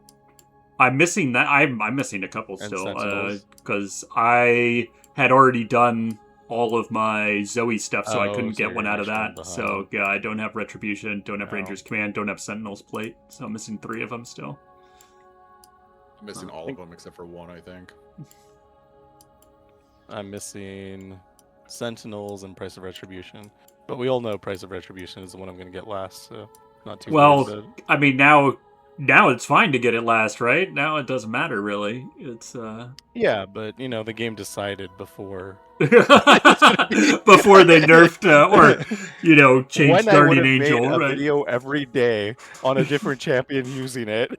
I'm missing that. I'm missing a couple And still Sentinels? because I had already done all of my Zoe stuff, so I couldn't so get one you're out of extra that. behind. So yeah, I don't have Retribution, don't have Oh. Rangers Command, don't have Sentinels Plate. So I'm missing 3 of them still. I'm missing all of them except for one, I think. I'm missing Sentinels and Price of Retribution. But we all know Price of Retribution is the one I'm going to get last, so not too worried about it. I mean now it's fine to get it last, right? Now it doesn't matter really. It's Yeah, but the game decided before. before they nerfed or changed When I Guardian would have Angel, made a right? video every day on a different champion using it,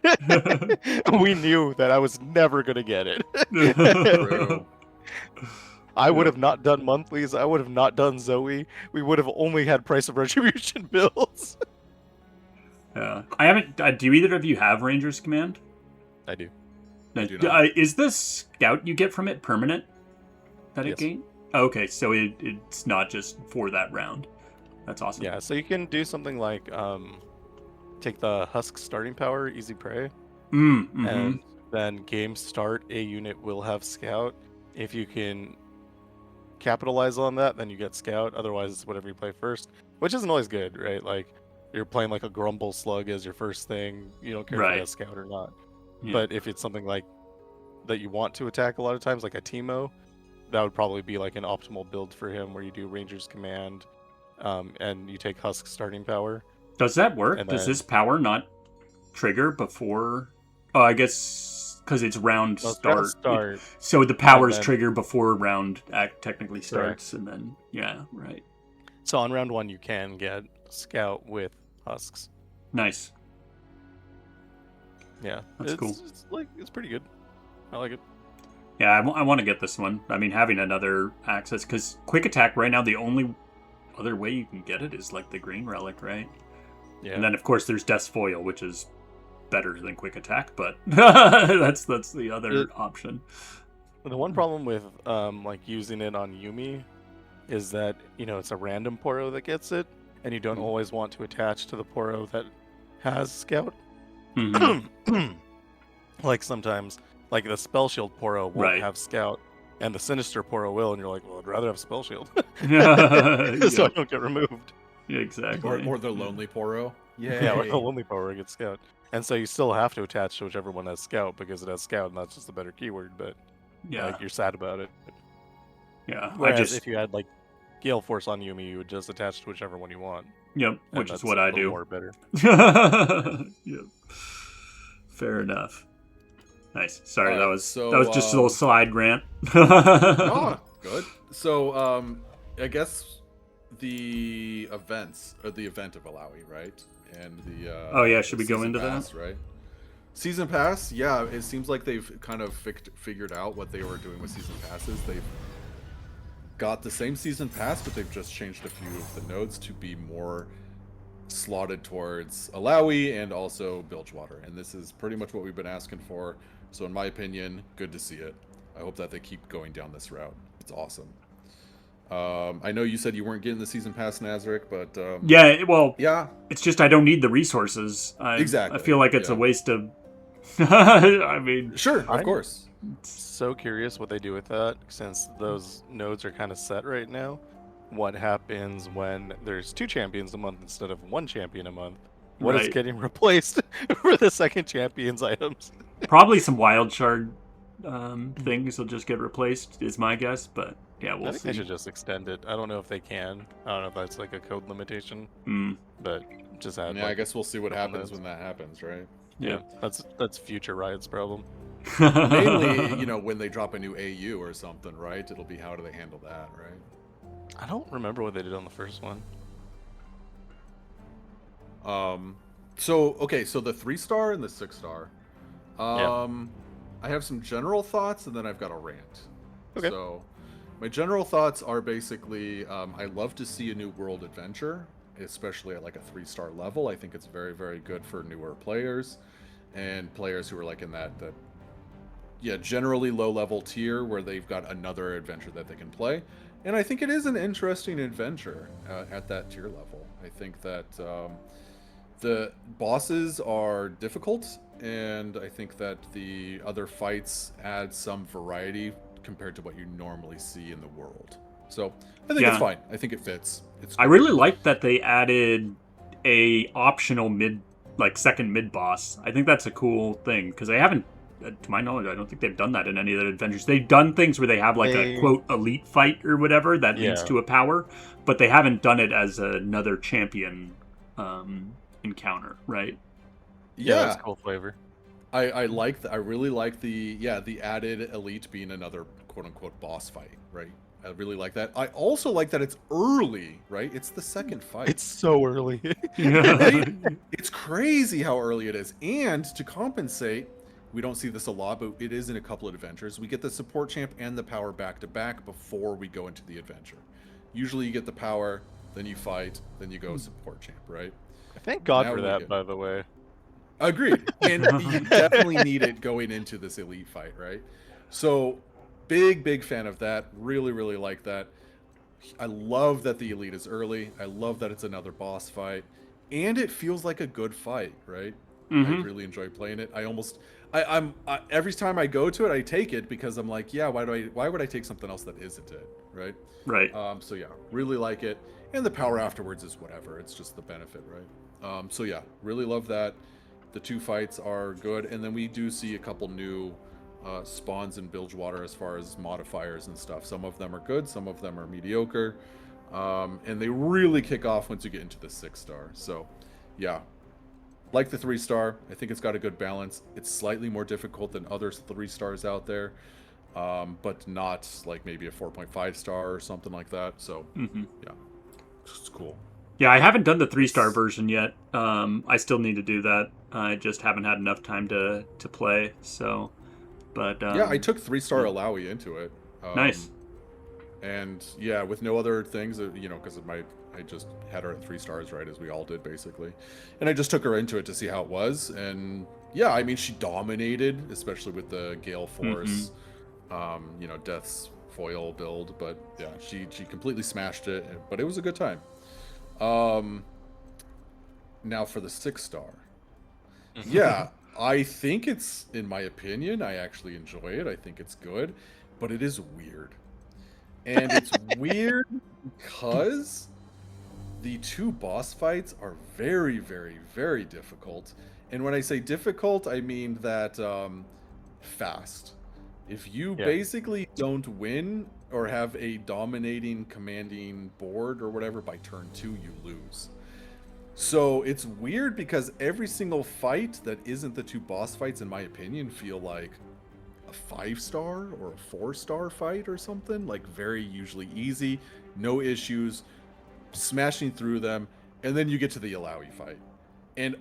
we knew that I was never going to get it. True. I would have not done monthlies. I would have not done Zoe. We would have only had Price of Retribution builds. Yeah, I haven't. Do either of you have Rangers Command? I do. I do not. Is the scout you get from it permanent? That it Yes. gain? Okay, so it's not just for that round. That's awesome. Yeah, so you can do something like take the Husk starting power, easy prey, Mm-hmm. and then game start, a unit will have scout. If you can capitalize on that, then you get scout. Otherwise, it's whatever you play first, which isn't always good, right? Like you're playing like a Grumble Slug as your first thing. You don't care if Right. you have scout or not. Yeah. But if it's something like that you want to attack a lot of times, like a Teemo, that would probably be like an optimal build for him, where you do Ranger's Command, and you take Husk starting power. Does that work? And Does then- this power not trigger before? Oh, I guess because it's round Well, it's gotta start. start. So the powers then- trigger before round act technically starts, and then right. So on round 1, you can get scout with Husks. Nice. Yeah, That's cool. It's pretty good. I like it. Yeah, I want to get this one. I mean, having another access, because quick attack right now, the only other way you can get it is like the green relic, right? Yeah. And then of course there's Death's Foil, which is better than quick attack, but that's the other option. The one problem with like using it on Yumi is that it's a random Poro that gets it, and you don't always want to attach to the Poro that has scout. Mhm. Like sometimes, like the Spell Shield Poro won't Right. have scout, and the Sinister Poro will, and you're like, well, I'd rather have Spell Shield, Yeah. so I don't get removed. Yeah, exactly. Or the Lonely Poro. Yeah, or the Lonely Poro gets scout, and so you still have to attach to whichever one has scout because it has scout, and that's just a better keyword. But Yeah, like you're sad about it. yeah. Whereas if you had like Gale Force on Yumi, you would just attach to whichever one you want. Yep, and which is that's what a I little do. More better. Yep. Fair enough. Nice. Sorry, Alright, that was so, just a little side rant. Oh, good. So, I guess the event of Illaoi, right? And the Oh, yeah, should we go season into that? pass, right? Season pass, yeah. It seems like they've kind of figured out what they were doing with season passes. They've got the same season pass, but they've just changed a few of the nodes to be more slotted towards Illaoi and also Bilgewater. And this is pretty much what we've been asking for. So in my opinion, good to see it. I hope that they keep going down this route. It's awesome. I know you said you weren't getting the season pass, Nazoric, but Yeah, well, yeah, it's just I don't need the resources. Exactly, I feel like it's a yeah. waste of. I mean, sure, of I'm- course. So curious what they do with that, since those nodes are kind of set right now. What happens when there's 2 champions a month instead of 1 champion a month? What is Right. getting replaced for the second champion's items? probably some wild shard things will just get replaced, is my guess. But yeah, I we'll think see. they should just extend it. I don't know if they can. I don't know if that's like a code limitation, Mm, but just add. Yeah, I like, guess we'll see what couple happens nodes. when that happens, right? yeah. That's future Riot's problem. Mainly, when they drop a new AU or something, right? It'll be how do they handle that, right? I don't remember what they did on the first one. So the 3-star and the 6-star. I have some general thoughts and then I've got a rant. Okay. So my general thoughts are basically I love to see a new world adventure, especially at like a 3-star level. I think it's very, very good for newer players and players who are like in that generally low level tier where they've got another adventure that they can play. And I think it is an interesting adventure at that tier level. I think that the bosses are difficult, and I think that the other fights add some variety compared to what you normally see in the world. So I think it's fine. I think it fits. I really like that they added a optional second mid boss. I think that's a cool thing because they haven't, to my knowledge, I don't think they've done that in any of their adventures. They've done things where they have a quote elite fight or whatever that leads to a power, but they haven't done it as another champion encounter, right? Yeah, that's cool flavor. I really like the added elite being another quote unquote boss fight, right? I really like that. I also like that it's early, right? It's the second fight. It's so early. Right? It's crazy how early it is. And to compensate, we don't see this a lot, but it is in a couple of adventures. We get the support champ and the power back to back before we go into the adventure. Usually you get the power, then you fight, then you go support champ, right? Thank God for that, by the way. Agreed. And you definitely need it going into this elite fight, right? So big fan of that. Really like that. I love that the elite is early. I love that it's another boss fight. And it feels like a good fight, right? I really enjoy playing it. I'm every time I go to it, I take it because I'm like, yeah, why would I take something else that isn't it, right? Right. So yeah, really like it. And the power afterwards is whatever. It's just the benefit, right? So yeah, really love that. The two fights are good, and then we do see a couple new spawns in Bilgewater as far as modifiers and stuff. Some of them are good, some of them are mediocre, and they really kick off once you get into the 6-star. So yeah, like the 3-star. I think it's got a good balance. It's slightly more difficult than other 3-stars out there, but not like maybe a 4.5-star or something like that. So yeah, it's cool. Yeah, I haven't done the 3-star version yet. I still need to do that. I just haven't had enough time to play. So, but yeah, I took 3-star Illaoi into it. Nice. And yeah, with no other things, because I just had her at 3 stars, right, as we all did basically, and I just took her into it to see how it was, and yeah, I mean, she dominated, especially with the Gale Force, Death's foil build. But yeah, she completely smashed it. But it was a good time. Now for the 6-star. Yeah, I think it's, in my opinion, I actually enjoy it. I think it's good, but it is weird. And it's weird because the two boss fights are very difficult. And when I say difficult, I mean that fast. If you basically don't win or have a dominating, commanding board or whatever by turn 2, you lose. So it's weird because every single fight that isn't the two boss fights, in my opinion, feel like a 5-star or a 4-star fight or something. Like very usually easy, no issues, smashing through them, and then you get to the Illaoi fight. And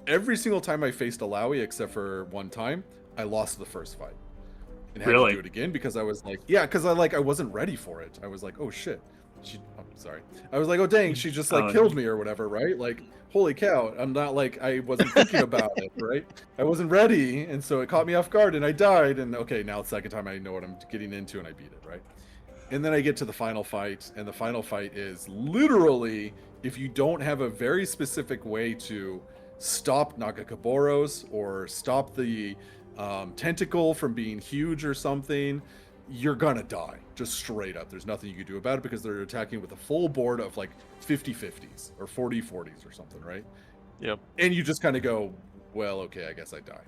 every single time I faced Illaoi, except for one time, I lost the first fight. And had to do it again because I was like, I wasn't ready for it. I was like, oh shit. Sorry. I was like, oh dang, she just killed me or whatever, right? Like, holy cow. I'm not I wasn't thinking about it, right? I wasn't ready, and so it caught me off guard and I died, and okay, now the second time I know what I'm getting into and I beat it, right? And then I get to the final fight, and the final fight is literally, if you don't have a very specific way to stop Nagakabouros or stop the tentacle from being huge or something, you're gonna die, just straight up. There's nothing you can do about it because they're attacking with a full board of 50/50s or 40/40s or something, right? Yep. And you just kind of go, well, okay, I guess I die.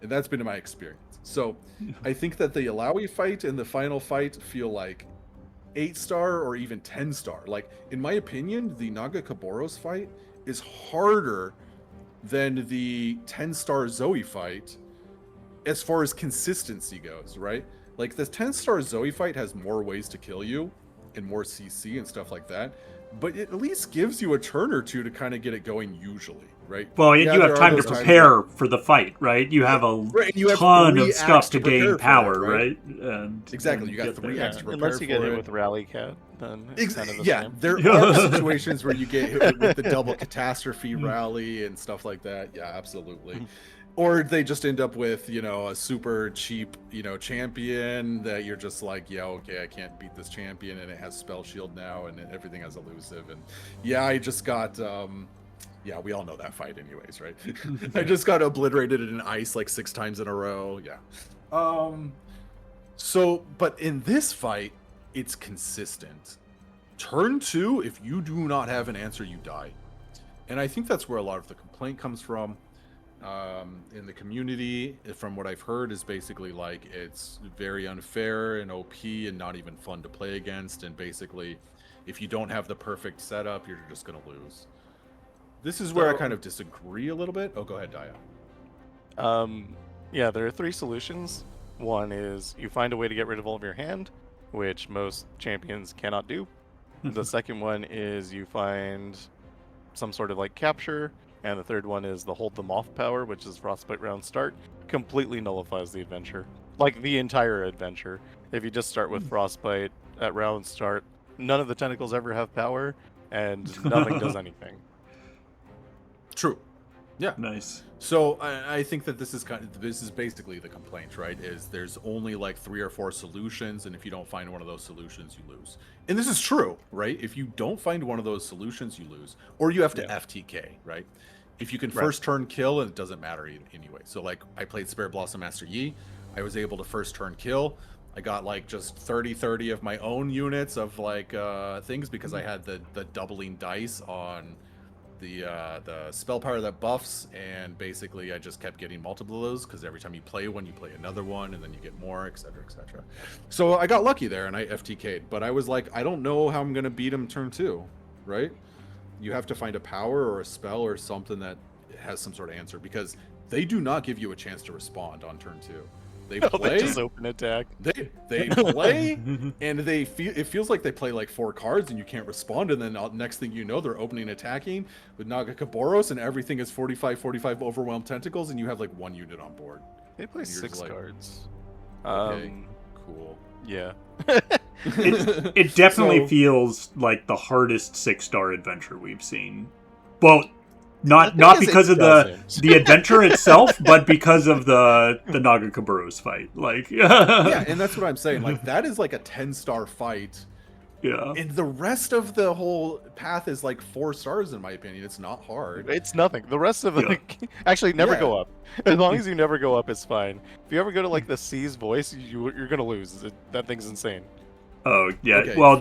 And that's been my experience. So I think that the Illaoi fight and the final fight feel like 8-star or even 10-star. Like, in my opinion, the Nagakabouros fight is harder than the 10-star Zoe fight as far as consistency goes, right? Like, the 10-star Zoe fight has more ways to kill you and more CC and stuff like that, but it at least gives you a turn or two to kind of get it going usually, right? Well, you have time to prepare for the fight, right? You have a ton of stuff to gain power, right? Exactly, you got 3 acts to prepare for it. Unless you get hit with Rally Cat, then it's kind of the same. There are situations where you get hit with the double catastrophe rally and stuff like that. Yeah, absolutely. Or they just end up with, a super cheap, champion that you're just like, yeah, okay, I can't beat this champion, and it has spell shield now, and everything has elusive, and yeah, I just got, yeah, we all know that fight anyways, right? I just got obliterated in ice like 6 times in a row, yeah. So, but in this fight, it's consistent. Turn 2, if you do not have an answer, you die. And I think that's where a lot of the complaint comes from. In the community, from what I've heard, is basically like it's very unfair and OP and not even fun to play against, and basically if you don't have the perfect setup, you're just gonna lose. This is where I kind of disagree a little bit. Oh, go ahead, Daya. Yeah, there are 3 solutions. One is you find a way to get rid of all of your hand, which most champions cannot do. The second one is you find some sort of like capture. And the third one is the hold them off power, which is Frostbite round start. Completely nullifies the adventure. Like the entire adventure. If you just start with Frostbite at round start, none of the tentacles ever have power, and nothing does anything. True. Yeah. Nice. So I think that this is basically the complaint, right? Is there's only like 3 or 4 solutions, and if you don't find one of those solutions, you lose. And this is true, right? If you don't find one of those solutions, you lose, or you have to FTK, right? If you can first turn kill, and it doesn't matter anyway. So like I played Spirit Blossom Master Yi, I was able to first turn kill. I got like just 30 of my own units of like things because I had the doubling dice on the spell power that buffs, and basically I just kept getting multiple of those because every time you play one, you play another one, and then you get more, etc., etc. So I got lucky there, and I FTK'd. But I was like, I don't know how I'm gonna beat him turn 2, right? You have to find a power or a spell or something that has some sort of answer, because they do not give you a chance to respond on turn 2. They play. They just open attack. They play, and it feels like they play like 4 cards, and you can't respond. And then next thing you know, they're opening attacking with Nagakabouros, and everything is 45 overwhelmed tentacles, and you have like 1 unit on board. They play 6 cards. Okay, cool. Yeah. It definitely feels like the hardest 6-star adventure we've seen. Well, not because of the adventure itself, but because of the Nagakabouros fight. Like, yeah, and that's what I'm saying. Like, that is like a 10-star fight. Yeah. And the rest of the whole path is like 4 stars, in my opinion. It's not hard. It's nothing. The rest of it, actually, never go up. As long as you never go up, it's fine. If you ever go to like the C's voice, you're gonna lose. That thing's insane. Oh yeah. Okay. Well,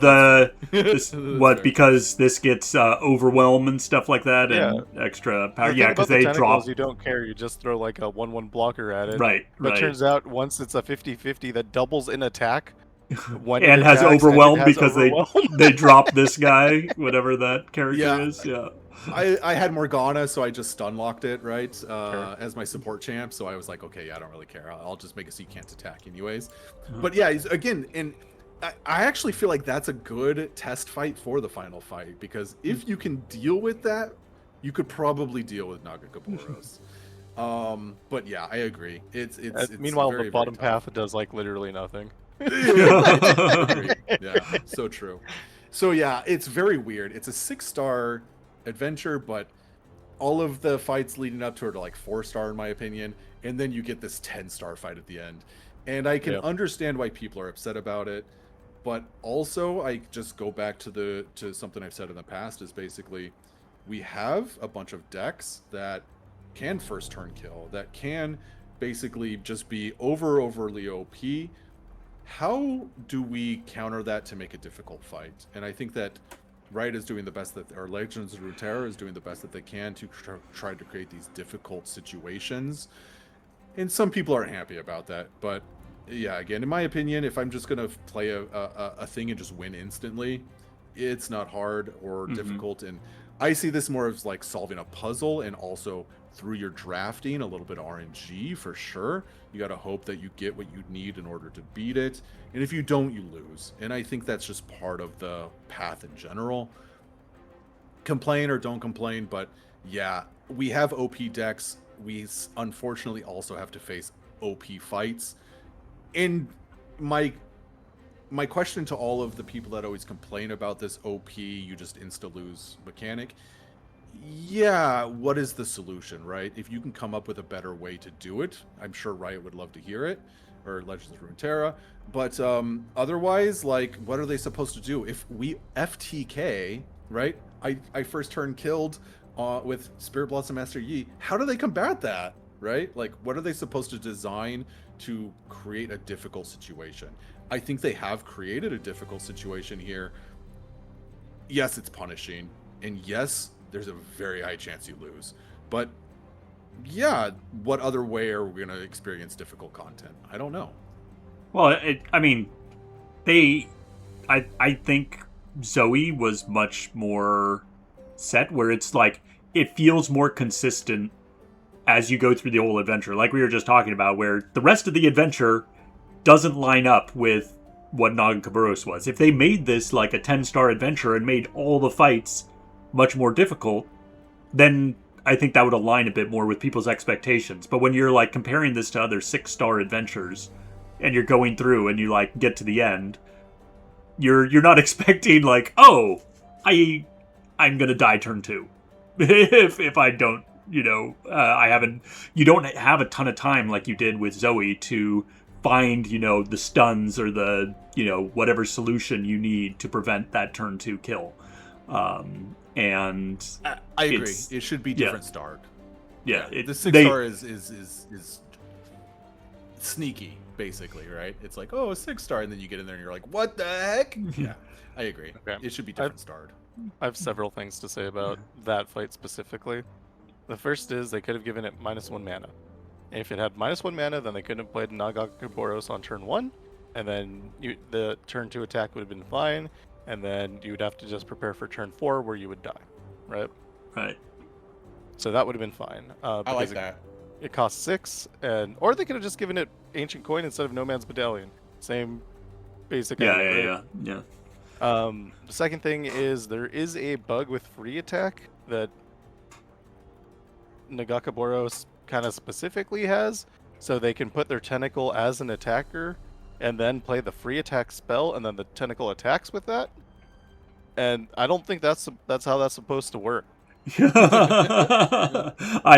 because this gets overwhelm and stuff like that, and extra power. Yeah, because they drop. You don't care. You just throw like a 1/1 blocker at it. Right. But it turns out once it's a 50/50 that doubles in attack. And has overwhelmed because they drop this guy, whatever that character is. Yeah. I had Morgana, so I just stun locked it, right? As my support champ. So I was like, okay, I don't really care. I'll just make it so you can't attack anyways. But yeah, again, and I actually feel like that's a good test fight for the final fight, because if you can deal with that, you could probably deal with Nagakabouros. But yeah, I agree. It's meanwhile, very, the bottom very tough. path does like literally nothing. Yeah, so true. So yeah, it's very weird. It's a 6-star adventure, but all of the fights leading up to it are like 4-star in my opinion, and then you get this 10-star fight at the end. And I can understand why people are upset about it, but also I just go back to something I've said in the past, is basically we have a bunch of decks that can first turn kill, that can basically just be overly OP. How do we counter that to make a difficult fight? And I think that Riot is doing the best that, or Legends of Runeterra is doing the best that they can to try to create these difficult situations. And some people aren't happy about that, but yeah, again, in my opinion, if I'm just gonna play a thing and just win instantly, it's not hard or difficult. And I see this more as like solving a puzzle, and also through your drafting, a little bit of RNG for sure. You got to hope that you get what you need in order to beat it, and if you don't, you lose. And I think that's just part of the path in general. Complain or don't complain, but yeah, we have OP decks. We unfortunately also have to face OP fights. And my question to all of the people that always complain about this OP, you just insta-lose mechanic, yeah, what is the solution, right? If you can come up with a better way to do it, I'm sure Riot would love to hear it, or Legends of Runeterra. But otherwise, like, what are they supposed to do? If we FTK, right? I first turn killed with Spirit Blossom Master Yi. How do they combat that, right? Like, what are they supposed to design to create a difficult situation? I think they have created a difficult situation here. Yes, it's punishing, and yes, there's a very high chance you lose. But yeah, what other way are we going to experience difficult content? I don't know. Well, I mean, I think Zoe was much more set, where it's like, it feels more consistent as you go through the whole adventure, like we were just talking about, where the rest of the adventure doesn't line up with what Nagakabouros was. If they made this like a 10-star adventure and made all the fights much more difficult, then I think that would align a bit more with people's expectations. But when you're like comparing this to other 6-star adventures and you're going through and you like get to the end, you're not expecting like, oh, I'm gonna die turn 2 if I don't, you don't have a ton of time like you did with Zoe to find, the stuns or the, whatever solution you need to prevent that turn 2 kill. And I agree. It should be different start. Yeah, the 6-star is sneaky, basically, right? It's like, oh, a 6-star, and then you get in there and you're like, what the heck? Yeah, I agree. Okay. It should be different start. I have several things to say about that fight specifically. The first is they could have given it -1 mana. And if it had -1 mana, then they couldn't have played Nagakabouros on turn 1, and then the turn 2 attack would have been fine, and then you would have to just prepare for turn 4 where you would die, right? Right. So that would have been fine. I like that. It costs 6, or they could have just given it Ancient Coin instead of No Man's Battalion. Same basic idea. Yeah. The second thing is there is a bug with free attack that Nagakabouros kind of specifically has, so they can put their tentacle as an attacker and then play the free attack spell, and then the tentacle attacks with that. And I don't think that's how that's supposed to work. I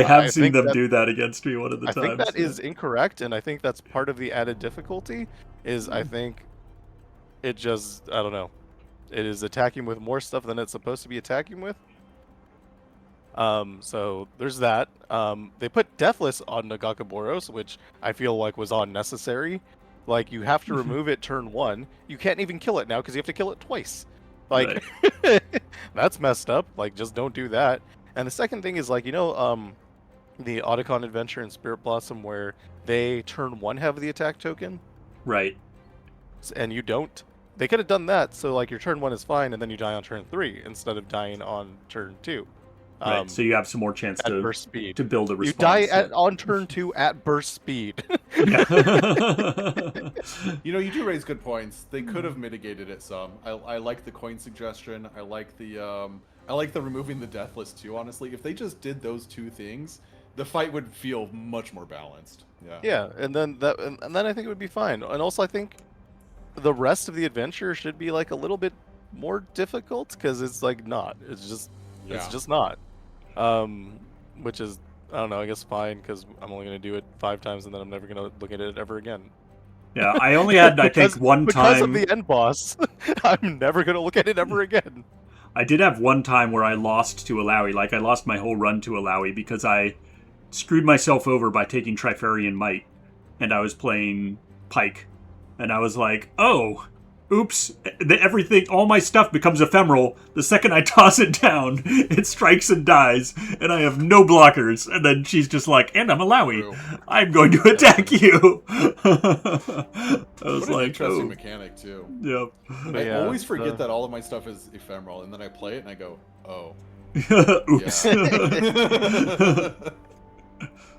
have seen them do that against me one of the times. I think that is incorrect, and I think that's part of the added difficulty. I think it just, I don't know, it is attacking with more stuff than it's supposed to be attacking with. So there's that. They put Deathless on Nagakabouros, which I feel like was unnecessary. Like, you have to remove it turn 1. You can't even kill it now because you have to kill it twice. Like, right. That's messed up. Like, just don't do that. And the second thing is, like, the Otacon Adventure in Spirit Blossom where they turn 1 have the attack token. Right. And you don't. They could have done that, so, like, your turn 1 is fine, and then you die on turn 3 instead of dying on turn 2. Right, so you have some more chance to burst speed. To build a response. You die on turn 2 at burst speed. You do raise good points. They could have mitigated it some. I like the coin suggestion. I like the removing the Deathless too, honestly. If they just did those 2 things, the fight would feel much more balanced. Yeah. Yeah, and then I think it would be fine. And also I think the rest of the adventure should be like a little bit more difficult, because it's like not. It's just not. Which is, I don't know, I guess fine, because I'm only going to do it 5 times and then I'm never going to look at it ever again. Yeah, I only had, I think, one time... Because of the end boss, I'm never going to look at it ever again. I did have one time where I lost to Illaoi. Like, I lost my whole run to Illaoi because I screwed myself over by taking Trifarian Might, and I was playing Pike. And I was like, oh... oops, everything, all my stuff becomes ephemeral. The second I toss it down, it strikes and dies, and I have no blockers. And then she's just like, and I'm Illaoi. I'm going to attack you. I was what an interesting mechanic, too. Yep. I always forget that all of my stuff is ephemeral, and then I play it and I go, oh. Oops.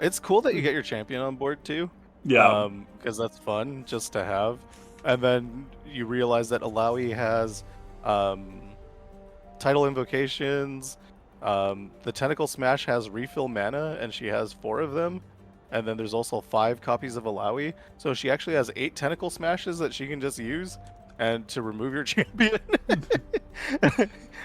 It's cool that you get your champion on board, too. Yeah. Because that's fun, just to have. And then you realize that Illaoi has Tidal Invocations. The Tentacle Smash has refill mana, and she has 4 of them. And then there's also 5 copies of Illaoi. So she actually has 8 Tentacle Smashes that she can just use and to remove your champion.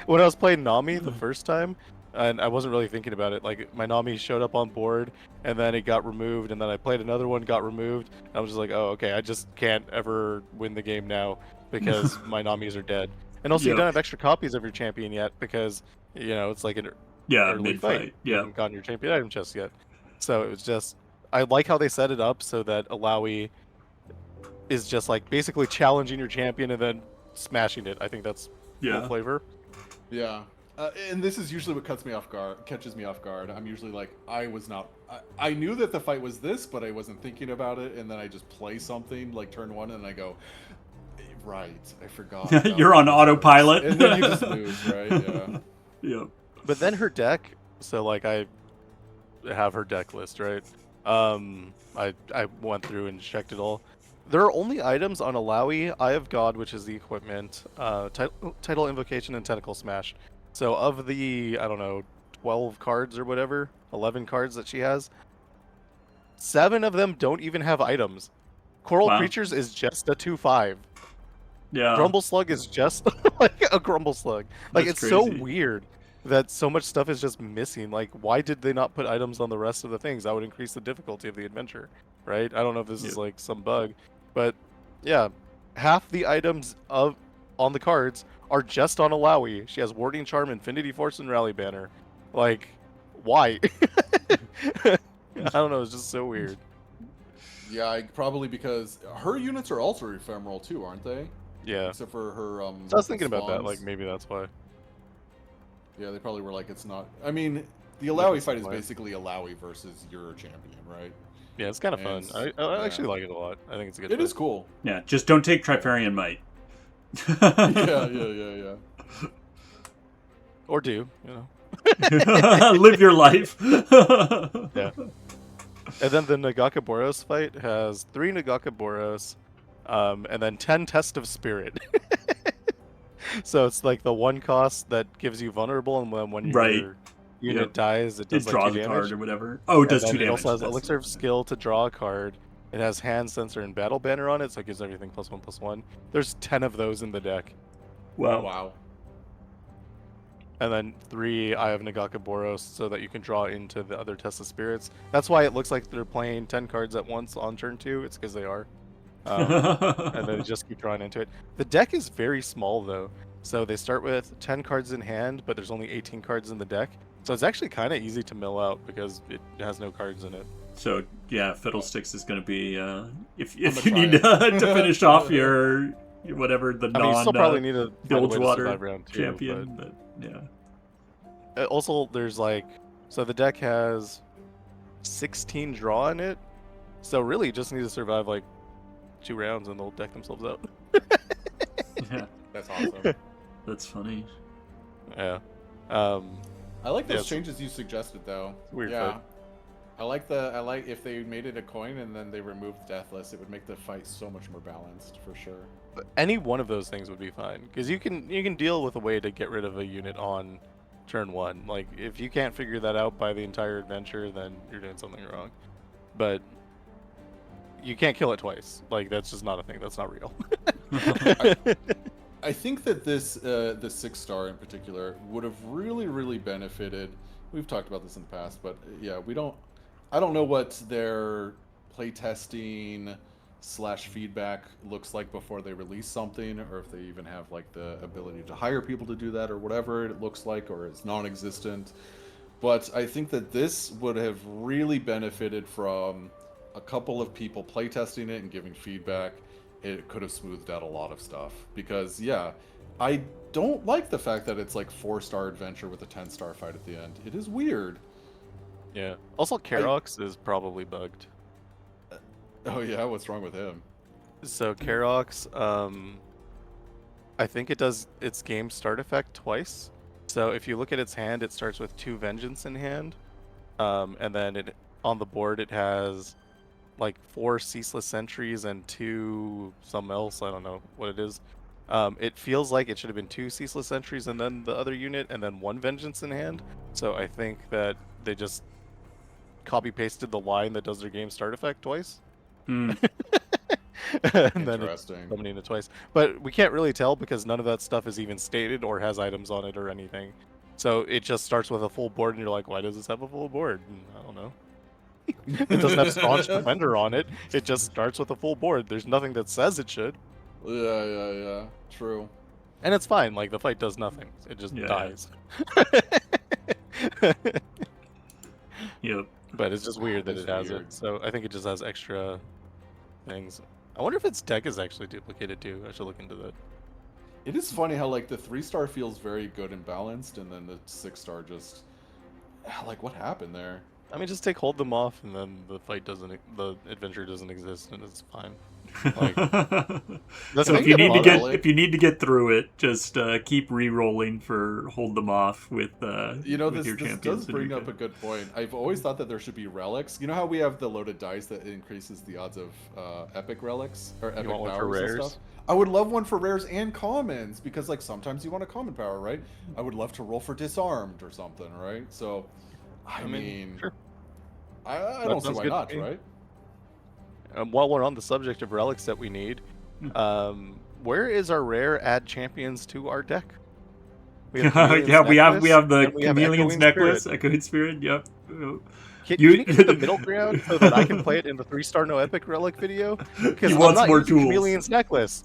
When I was playing Nami the first time, and I wasn't really thinking about it. Like my Nami showed up on board, and then it got removed, and then I played another one, got removed. And I was just like, oh, okay, I just can't ever win the game now because my Namis are dead. And also, you Yep. don't have extra copies of your champion yet because it's like an Yeah, early mid-fight. fight. You Yeah. haven't gotten your champion item chest yet. So it was just, I like how they set it up so that Illaoi is just like basically challenging your champion and then smashing it. I think that's Yeah. full flavor. Yeah. And this is usually what catches me off guard. I'm usually like, I knew that the fight was this, but I wasn't thinking about it, and then I just play something like turn 1, and I go, right, I forgot. You're on autopilot. And then you just lose, right? Yeah. Yep. But then her deck, so like I have her deck list, right? I went through and checked it all. There are only items on Illaoi, Eye of God, which is the equipment, title Invocation, and Tentacle Smash. So of the, I don't know, 12 cards or whatever, 11 cards that she has, 7 of them don't even have items. Coral Wow. Creatures is just a 2/5. Yeah. Grumble Slug is just like a Grumble Slug. Like, That's it's so crazy. weird that so much stuff is just missing. Like, why did they not put items on the rest of the things? That would increase the difficulty of the adventure, right? I don't know if this is like some bug, but yeah, half the items on the cards are just on Illaoi. She has Warding Charm, Infinity Force, and Rally Banner. Like, why? I don't know. It's just so weird. Yeah, probably because her units are also ephemeral too, aren't they? Yeah. Except for her. So I was thinking about that. spawns. Like, maybe that's why. Yeah, they probably were like, it's not. I mean, the Illaoi it's fight is fine. basically Illaoi versus your champion, right? Yeah, it's kind of fun. And I actually like it a lot. I think it's a good. It pick. is cool. Yeah. Just don't take Trifarian Might. Yeah. Or do, Live your life. Yeah. And then the Nagakabouros fight has 3 Nagakabouros, and then 10 Test of Spirit. So it's like the 1 cost that gives you vulnerable, and when your Right. unit Yep. dies, it It does draws like 2 a damage. card or whatever. Oh, it does And 2 then damage. It also has That's- Elixir of Skill to draw a card. It has Hand Sensor and Battle Banner on it, so it gives everything +1/+1. There's 10 of those in the deck. Wow. Wow. And then 3 Eye of Nagakabouros so that you can draw into the other Test of Spirits. That's why it looks like they're playing 10 cards at once on turn 2. It's because they are. And then they just keep drawing into it. The deck is very small though. So they start with 10 cards in hand, but there's only 18 cards in the deck. So it's actually kind of easy to mill out because it has no cards in it. So yeah, Fiddlesticks is going to be if gonna you need try it. to finish off your whatever the I mean, you still probably need to find a way to Bilgewater survive round 2, champion, but yeah. but also there's like, so the deck has 16 draw in it. So really you just need to survive like 2 rounds and they'll deck themselves out. Yeah, That's awesome. that's funny. Yeah. I like those Yes. changes you suggested, though. Weird Yeah. fight. I like if they made it a coin and then they removed Deathless, it would make the fight so much more balanced for sure. But any one of those things would be fine because you can deal with a way to get rid of a unit on turn 1. Like if you can't figure that out by the entire adventure, then you're doing something wrong. But you can't kill it twice. Like that's just not a thing. That's not real. I think that this the 6-star in particular would have really benefited. We've talked about this in the past, but yeah, I don't know what their playtesting / feedback looks like before they release something, or if they even have like the ability to hire people to do that, or whatever it looks like, or it's non-existent. But I think that this would have really benefited from a couple of people playtesting it and giving feedback. It could have smoothed out a lot of stuff. Because, yeah, I don't like the fact that it's like 4-star adventure with a 10-star fight at the end. It is weird. Yeah. Also, Karox is probably bugged. Oh, yeah? What's wrong with him? So Karox, I think it does its game start effect twice. So if you look at its hand, it starts with 2 Vengeance in hand, and then on the board it has like 4 Ceaseless Sentries and 2 something else. I don't know what it is. It feels like it should have been 2 Ceaseless Sentries and then the other unit, and then 1 Vengeance in hand. So I think that they just copy pasted the line that does their game start effect twice. Hmm. And then it's Interesting. summoning it twice. But we can't really tell because none of that stuff is even stated or has items on it or anything. So it just starts with a full board, and you're like, why does this have a full board? And I don't know. It doesn't have staunch defender on it. It just starts with a full board. There's nothing that says it should. Yeah. True. And it's fine. Like, the fight does nothing. It just dies. Yep. But it's just weird that it has it. So I think it just has extra things. I wonder if its deck is actually duplicated too. I should look into that. It is funny how like the 3-star feels very good and balanced, and then the 6-star just like what happened there? I mean, just hold them off, and then the adventure doesn't exist, and it's fine. Like, so if you need to get through it, just keep re-rolling for hold them off with this your champions. Does bring up a good point. I've always thought that there should be relics. You know how we have the loaded dice that increases the odds of epic relics or epic powers and stuff? I would love one for rares and commons, because like sometimes you want a common power, right? I would love to roll for disarmed or something, right? So I mean sure. I don't see why not, right? While we're on the subject of relics that we need, where is our rare add champions to our deck? We have the Chameleon's Necklace, Echoing Spirit. Yep. Can you get the middle ground so that I can play it in the 3-star no epic relic video? Because he wants more tools. Chameleon's Necklace.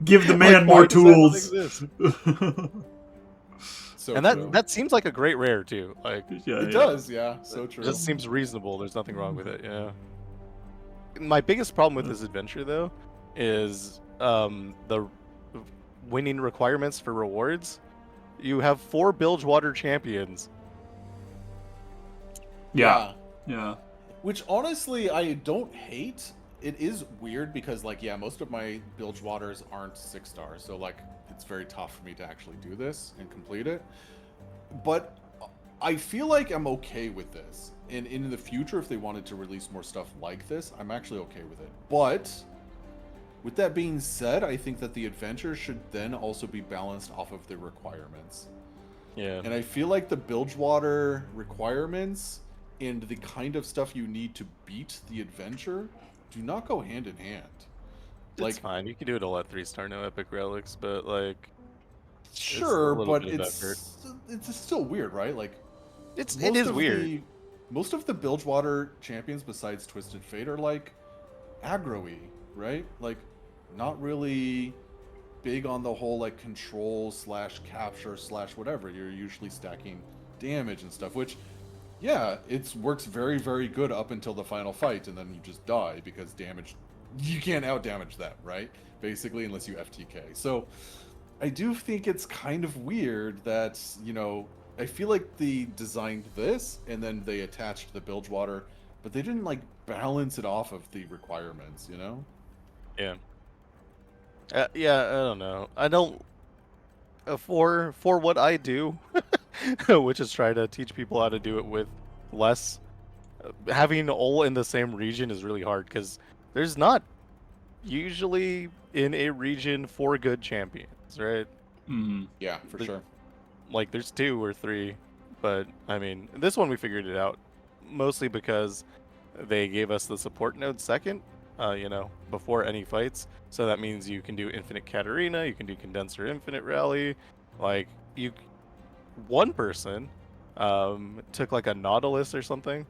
Give the man more tools. So and that seems like a great rare too. Like it does, yeah. So true. It just seems reasonable. There's nothing wrong with it. Yeah. My biggest problem with this adventure though is the winning requirements for rewards. You have 4 Bilgewater champions. Yeah. Which honestly I don't hate. It is weird because like most of my Bilgewaters aren't 6 stars, so like it's very tough for me to actually do this and complete it. But I feel like I'm okay with this. And in the future, if they wanted to release more stuff like this, I'm actually okay with it. But with that being said, I think that the adventure should then also be balanced off of the requirements. Yeah. And I feel like the Bilgewater requirements and the kind of stuff you need to beat the adventure do not go hand in hand. It's fine. You can do it all at 3-star no epic relics, but like sure, but it's still weird, right? Like it is weird. Most of the Bilgewater champions besides Twisted Fate are like aggro-y, right? Like not really big on the whole like control / capture / whatever. You're usually stacking damage and stuff, which it works very, very good up until the final fight, and then you just die because damage. You can't out damage that, right? Basically, unless you FTK. So I do think it's kind of weird that, I feel like they designed this and then they attached the Bilgewater, but they didn't like balance it off of the requirements, Yeah. I don't know. I don't for what I do, which is try to teach people how to do it with less. Having all in the same region is really hard because there's not usually in a region 4 good champions, right? Mm-hmm. Yeah, for sure. Like there's 2 or 3, but I mean this one we figured it out mostly because they gave us the support node second, before any fights. So that means you can do Infinite Katarina, you can do Condenser Infinite Rally. Like one person took like a Nautilus or something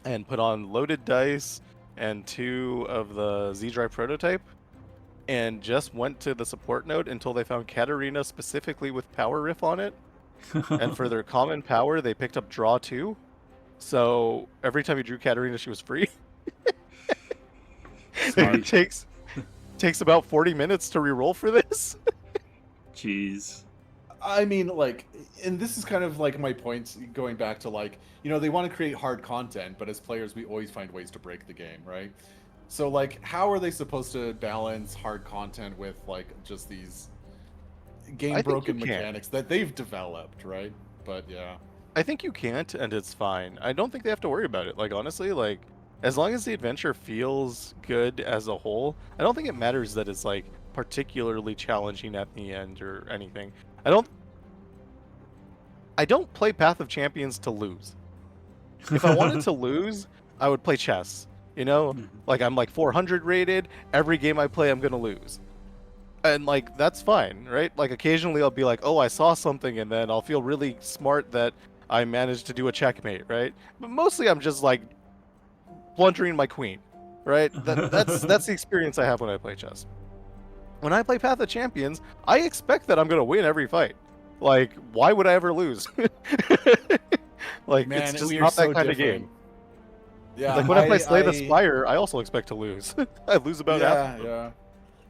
and put on loaded dice and 2 of the Z-Drive prototype and just went to the support node until they found Katarina specifically with Power Riff on it. And for their common power, they picked up Draw 2. So every time you drew Katarina, she was free. It takes about 40 minutes to reroll for this. Jeez. I mean, like, and this is kind of like my point going back to like, they want to create hard content, but as players, we always find ways to break the game, right? So like, how are they supposed to balance hard content with like just these game broken mechanics that they've developed, right? But yeah. I think you can't, and it's fine. I don't think they have to worry about it. Like, honestly, like, as long as the adventure feels good as a whole, I don't think it matters that it's like particularly challenging at the end or anything. I don't play Path of Champions to lose. If I wanted to lose, I would play chess. Like I'm like 400 rated. Every game I play, I'm gonna lose. And like that's fine, right? Like occasionally I'll be like, oh, I saw something, and then I'll feel really smart that I managed to do a checkmate, right? But mostly I'm just like blundering my queen, right? That's the experience I have when I play chess. When I play Path of Champions, I expect that I'm gonna win every fight. Like, why would I ever lose? Like, Man, it's just we are not so that kind of different. game. Yeah, Like when I play Slay the Spire, I also expect to lose. I lose about half. yeah.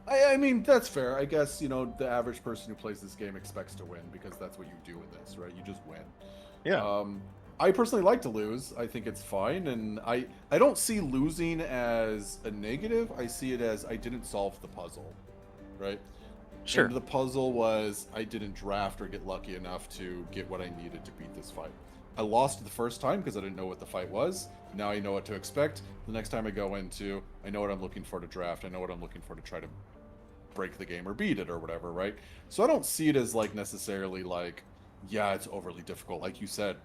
I mean, that's fair. I guess, the average person who plays this game expects to win because that's what you do in this, right? You just win. Yeah. I personally like to lose. I think it's fine, and I don't see losing as a negative. I see it as I didn't solve the puzzle, right? Sure. And the puzzle was I didn't draft or get lucky enough to get what I needed to beat this fight. I lost the first time because I didn't know what the fight was. Now I know what to expect. The next time I go into, I know what I'm looking for to draft. I know what I'm looking for to try to break the game or beat it or whatever, right? So I don't see it as like necessarily like, yeah, it's overly difficult. Like you said,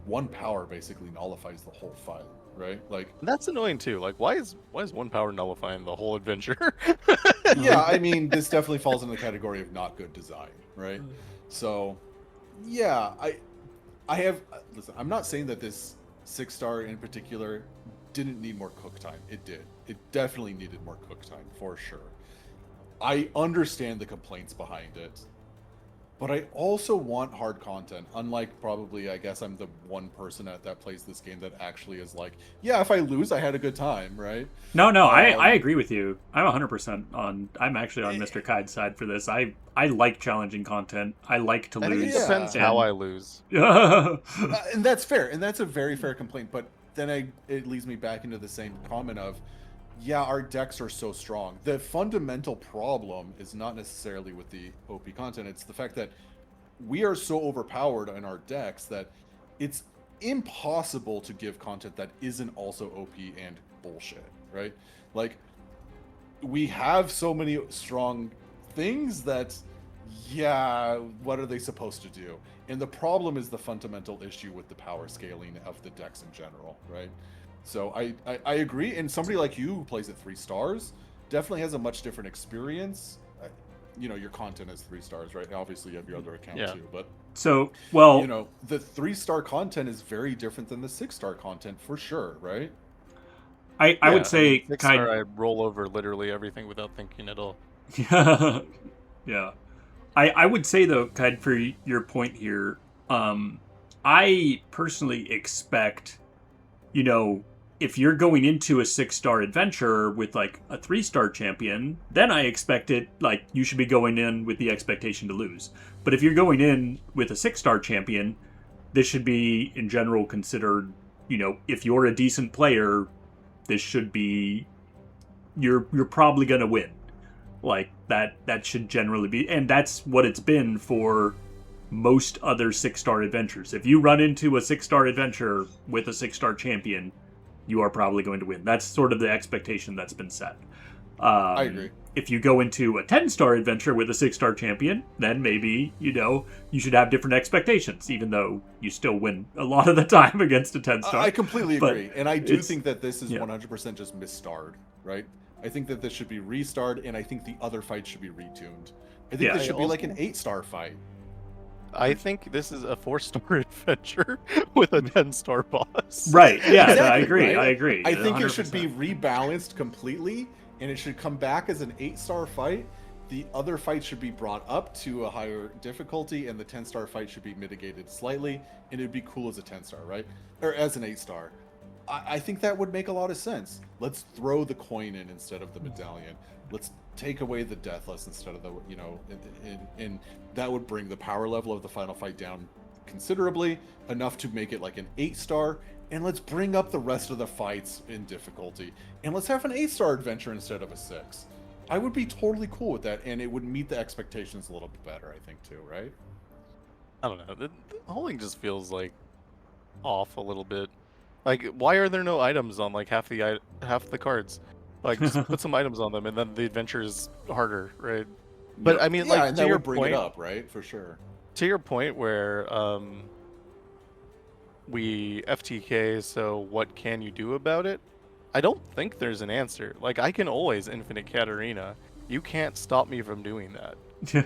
one power basically nullifies the whole fight, right? Like That's annoying too. Like, why is one power nullifying the whole adventure? yeah, I mean, this definitely falls in the category of not good design, right? So, yeah, I have listen. I'm not saying that this 6-star in particular didn't need more cook time. It did. It definitely needed more cook time for sure. I understand the complaints behind it, but I also want hard content. Unlike probably, I guess I'm the one person that plays this game that actually is like, yeah, if I lose, I had a good time, right? No, I agree with you. I'm 100% on. I'm actually on Mr. Qide's side for this. I like challenging content. I like to I think lose. it depends Yeah. how I lose. And that's fair, and that's a very fair complaint. But then it leads me back into the same comment of, yeah, our decks are so strong. The fundamental problem is not necessarily with the OP content. It's the fact that we are so overpowered in our decks that it's impossible to give content that isn't also OP and bullshit, right? Like, we have so many strong things that, yeah, what are they supposed to do? And the problem is the fundamental issue with the power scaling of the decks in general, right? So I agree, and somebody like you who plays at 3 stars definitely has a much different experience. Your content is 3 stars, right? Obviously, you have your other account too, but so well, the 3-star content is very different than the 6-star content for sure, right? I would say 6-star, I roll over literally everything without thinking at all. yeah. I would say though, Qide, for your point here, I personally expect, if you're going into a 6-star adventure with like a 3-star champion, then I expect it like you should be going in with the expectation to lose. But if you're going in with a 6-star champion, this should be in general considered, if you're a decent player, this should be you're probably gonna win. Like that should generally be, and that's what it's been for most other 6-star adventures. If you run into a 6-star adventure with a 6-star champion, you are probably going to win. That's sort of the expectation that's been set. I agree. If you go into a 10-star adventure with a 6-star champion, then maybe, you should have different expectations, even though you still win a lot of the time against a 10-star. I completely agree. And I do think that this is 100% just misstarred, right? I think that this should be restarred, and I think the other fights should be retuned. I think this should be like an 8-star fight. I think this is a 4-star adventure with a 10-star boss. Right. Yeah, Exactly, I agree. right? I agree. I think it should 100%. be rebalanced completely, and it should come back as an 8-star fight. The other fights should be brought up to a higher difficulty, and the 10-star fight should be mitigated slightly, and it'd be cool as a 10-star, right? Or as an 8-star. I think that would make a lot of sense. Let's throw the coin in instead of the medallion. Let's take away the deathless instead of the, and that would bring the power level of the final fight down considerably, enough to make it like an 8-star, and let's bring up the rest of the fights in difficulty, and let's have an 8-star adventure instead of a 6. I would be totally cool with that, and it would meet the expectations a little bit better, I think, too, right? I don't know. The whole thing just feels like off a little bit. Like, why are there no items on like half the cards? Like, just put some items on them, and then the adventure is harder, right? But I mean, Yeah, like, and to that your would bring point, it up, right? For sure. to your point where we FTK, so what can you do about it? I don't think there's an answer. Like, I can always Infinite Katarina, you can't stop me from doing that.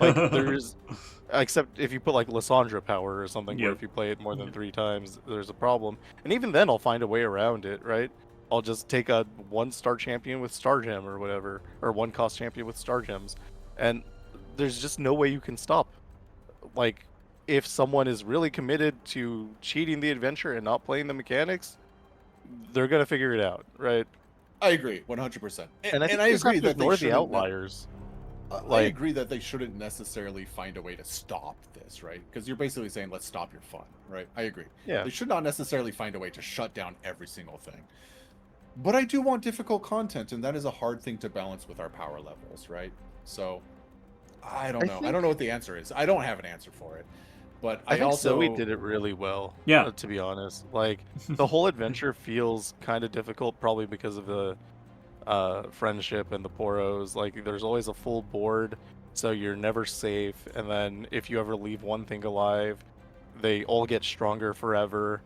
Like there's, except if you put like Lysandra power or something, where Yep. if you play it more than 3 times, there's a problem. And even then, I'll find a way around it, right? I'll just take a 1-star champion with Star Gem or whatever, or 1-cost champion with Star Gems, and there's just no way you can stop. Like, if someone is really committed to cheating the adventure and not playing the mechanics, they're gonna figure it out, right? I agree, 100%. And I think I you just have agree to that they ignore the shouldn't. outliers. I Like- agree that they shouldn't necessarily find a way to stop this, right? Because you're basically saying, let's stop your fun, right? I agree. Yeah. They should not necessarily find a way to shut down every single thing. But I do want difficult content, and that is a hard thing to balance with our power levels, right? So, I don't know. I don't know what the answer is. I don't have an answer for it. But I think also... Zoe did it really well. Yeah. To be honest, like the whole adventure feels kind of difficult, probably because of the friendship and the poros. Like there's always a full board, so you're never safe. And then if you ever leave one thing alive, they all get stronger forever.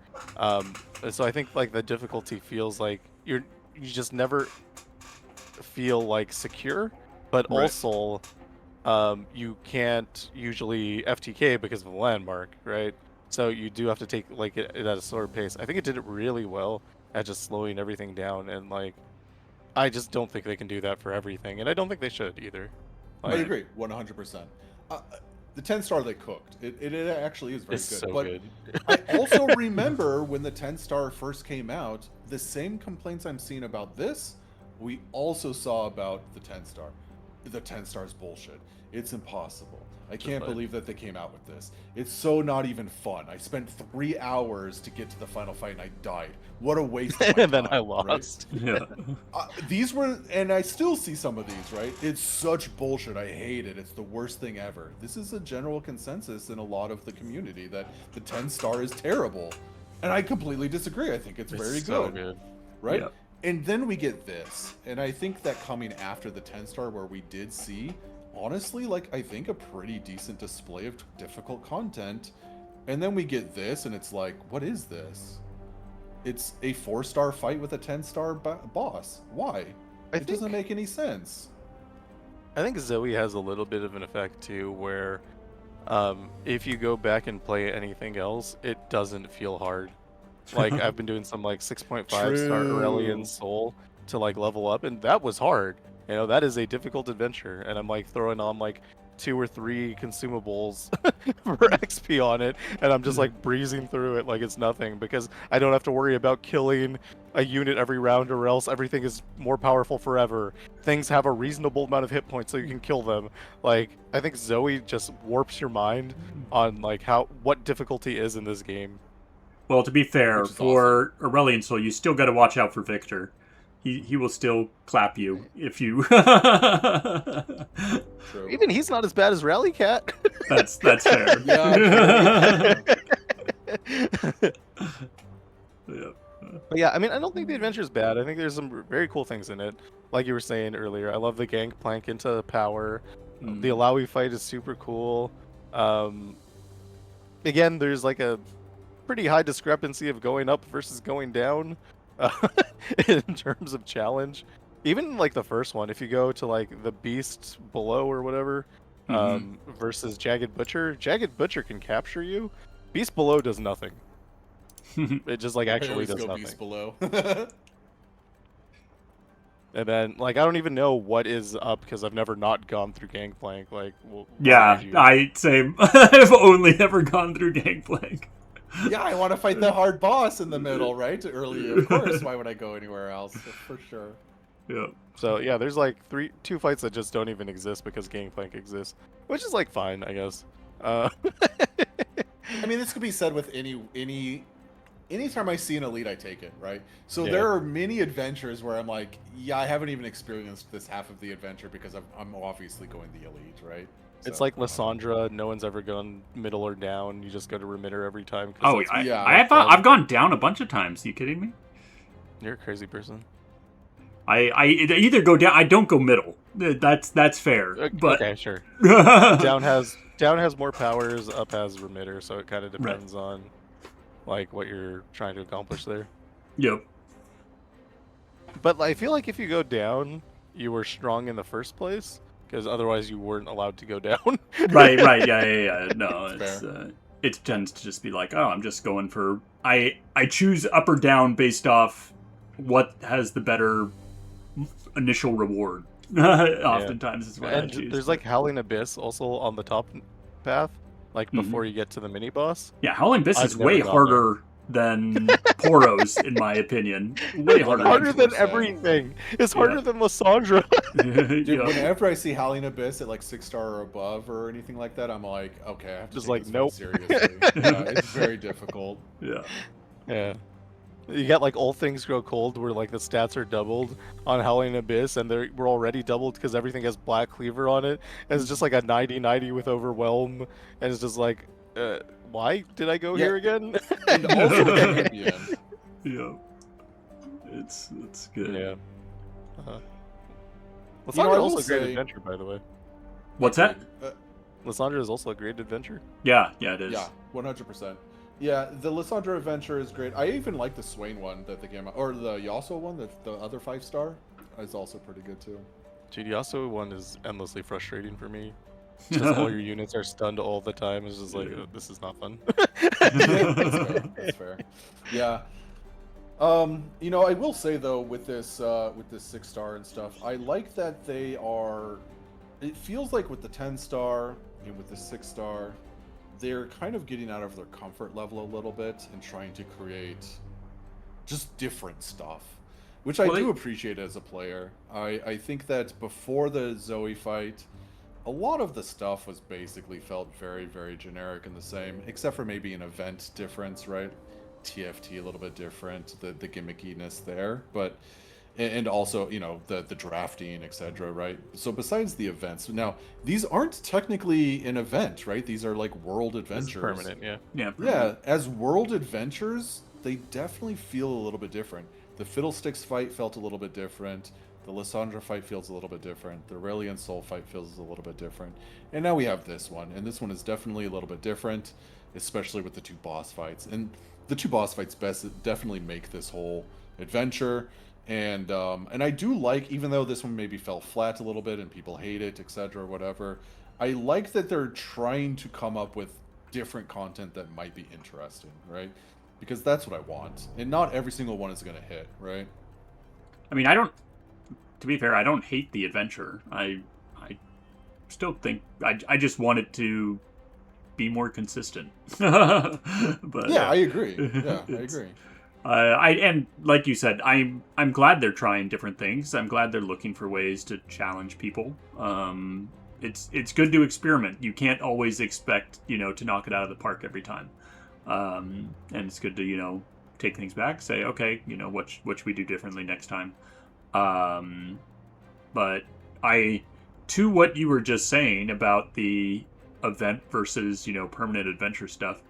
So I think like the difficulty feels like you just never feel like secure, but Right. also you can't usually FTK because of the landmark, right? So you do have to take like it at a slower pace. I think it did it really well at just slowing everything down, and like I just don't think they can do that for everything, and I don't think they should either. I Like, agree, 100%. The 10-star they cooked. It actually is very it's good. so But good. I also remember when the 10-star first came out, the same complaints I'm seeing about this, we also saw about the 10-star. The 10-star is bullshit. It's impossible. I can't believe that they came out with this. It's so not even fun. I spent 3 hours to get to the final fight and I died. What a waste of my And then time, I right? lost. Yeah. These were, and I still see some of these, right? It's such bullshit. I hate it. It's the worst thing ever. This is a general consensus in a lot of the community that the 10-star is terrible. And I completely disagree. I think it's very so good, good. right? Yeah. And then we get this. And I think that coming after the 10-star where we did see, honestly, like, I think a pretty decent display of difficult content. And then we get this, and it's like, what is this? It's a 4-star fight with a 10-star boss. Why? It doesn't make any sense. I think Zoe has a little bit of an effect too, where if you go back and play anything else, it doesn't feel hard. Like I've been doing some like 6.5 star Aurelian Soul to like level up, and that was hard. You know, that is a difficult adventure, and I'm like throwing on like 2 or 3 consumables for XP on it, and I'm just like breezing through it like it's nothing, because I don't have to worry about killing a unit every round, or else everything is more powerful forever. Things have a reasonable amount of hit points so you can kill them. Like, I think Zoe just warps your mind on like what difficulty is in this game. Well, to be fair, Which is for Aurelian Soul, you still got to watch out for Victor. He will still clap you if you. True. Even he's not as bad as Rally Cat. That's fair. Yeah. Yeah. But yeah, I mean, I don't think the adventure is bad. I think there's some very cool things in it. Like you were saying earlier, I love the gangplank into power. The Illaoi fight is super cool. Again, there's like a pretty high discrepancy of going up versus going down in terms of challenge. Even like the first one, if you go to like the Beast below or whatever, versus Jagged Butcher can capture you. Beast below does nothing. It just like actually does nothing. Beast below. And then like I don't even know what is up because I've never not gone through Gangplank. Like, Yeah, same. I've only ever gone through Gangplank. Yeah, I want to fight the hard boss in the middle, right? Early, of course. Why would I go anywhere else? For sure. Yeah. So yeah, there's like 2 fights that just don't even exist because Gangplank exists, which is like fine, I guess. I mean, this could be said with anytime I see an elite, I take it, right? So Yeah. there are many adventures where I'm like, yeah, I haven't even experienced this half of the adventure because I'm obviously going the elite, right? It's So, like Lysandra. No one's ever gone middle or down. You just go to remitter every time. Oh, I've gone down a bunch of times. Are you kidding me? You're a crazy person. I either go down. I don't go middle. That's fair. But Okay, sure. Down has more powers. Up has remitter. So it kind of depends on like what you're trying to accomplish there. Yep. But I feel like if you go down, you were strong in the first place. because otherwise you weren't allowed to go down. Right, yeah. No, Fair. it tends to just be like, oh, I'm just going for I choose up or down based off what has the better initial reward. Oftentimes is what I And choose. there's like Howling Abyss also on the top path, like before you get to the mini boss. Yeah, Howling Abyss I've is never way gone harder than Poros, in my opinion. Way harder. Harder than 100%. everything. It's harder than Lysandra. Dude, Yeah. whenever I see Howling Abyss at like 6-star or above or anything like that, I'm like, okay, I have to Just take like, this nope. very seriously. Yeah, it's very difficult. Yeah. Yeah. You got like All Things Grow Cold, where like the stats are doubled on Howling Abyss, and we're already doubled because everything has Black Cleaver on it. And it's just like a 90/90 with Overwhelm, and it's just like, why did I go here again? And also the champion. Yeah. It's good. Yeah. You Lysandra know, I also will a great say- adventure, by the way. What's that? Lysandra is also a great adventure. Yeah, it is. Yeah, 100%. Yeah, the Lysandra adventure is great. I even like the Swain one that they came out, or the Yasuo one, the other 5-star, is also pretty good too. Dude, Yasuo one is endlessly frustrating for me. Just all your units are stunned all the time. It's just like, Yeah. this is not fun. That's fair. Yeah. You know, I will say though, with this 6-star and stuff, I like that they are. It feels like with the 10-star and with the 6-star, they're kind of getting out of their comfort level a little bit and trying to create just different stuff, which I do appreciate as a player. I think that before the Zoe fight, a lot of the stuff was basically felt very, very generic and the same, except for maybe an event difference, right? TFT a little bit different, the gimmickiness there, but and also, you know, the drafting, etc., right? So besides the events, now these aren't technically an event, right? These are like world adventures. It's permanent, yeah. Yeah, as world adventures, they definitely feel a little bit different. The Fiddlesticks fight felt a little bit different. The Lysandra fight feels a little bit different. The Aurelian Soul fight feels a little bit different. And now we have this one, and this one is definitely a little bit different, especially with the 2 boss fights. And the 2 boss fights definitely make this whole adventure. And I do like, even though this one maybe fell flat a little bit and people hate it, etc., whatever, I like that they're trying to come up with different content that might be interesting, right? Because that's what I want. And not every single one is going to hit, right? I mean, to be fair, I don't hate the adventure. I still think I just want it to be more consistent. But yeah, I agree. Yeah, I agree. And like you said, I'm glad they're trying different things. I'm glad they're looking for ways to challenge people. It's good to experiment. You can't always expect, you know, to knock it out of the park every time. And it's good to, you know, take things back, say, okay, you know, what should we do differently next time? But to what you were just saying about the event versus, you know, permanent adventure stuff,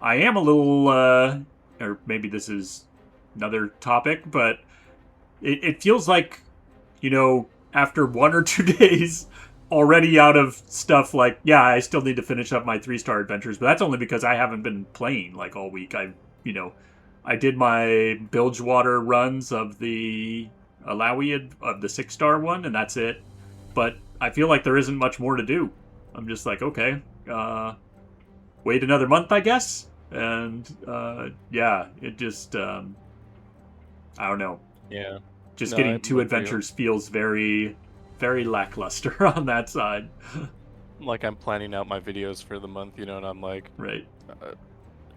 I am a little, or maybe this is another topic, but it feels like, you know, after 1 or 2 days, already out of stuff like, yeah, I still need to finish up my 3-star adventures, but that's only because I haven't been playing like all week. I did my Bilgewater runs of the Illaoi of the 6-star one, and that's it. But I feel like there isn't much more to do. I'm just like, okay, wait another month, I guess. And yeah, it just I don't know. Yeah. Just No, getting I'm 2 with adventures feels very, very lackluster on that side. Like I'm planning out my videos for the month, you know, and I'm like, Right.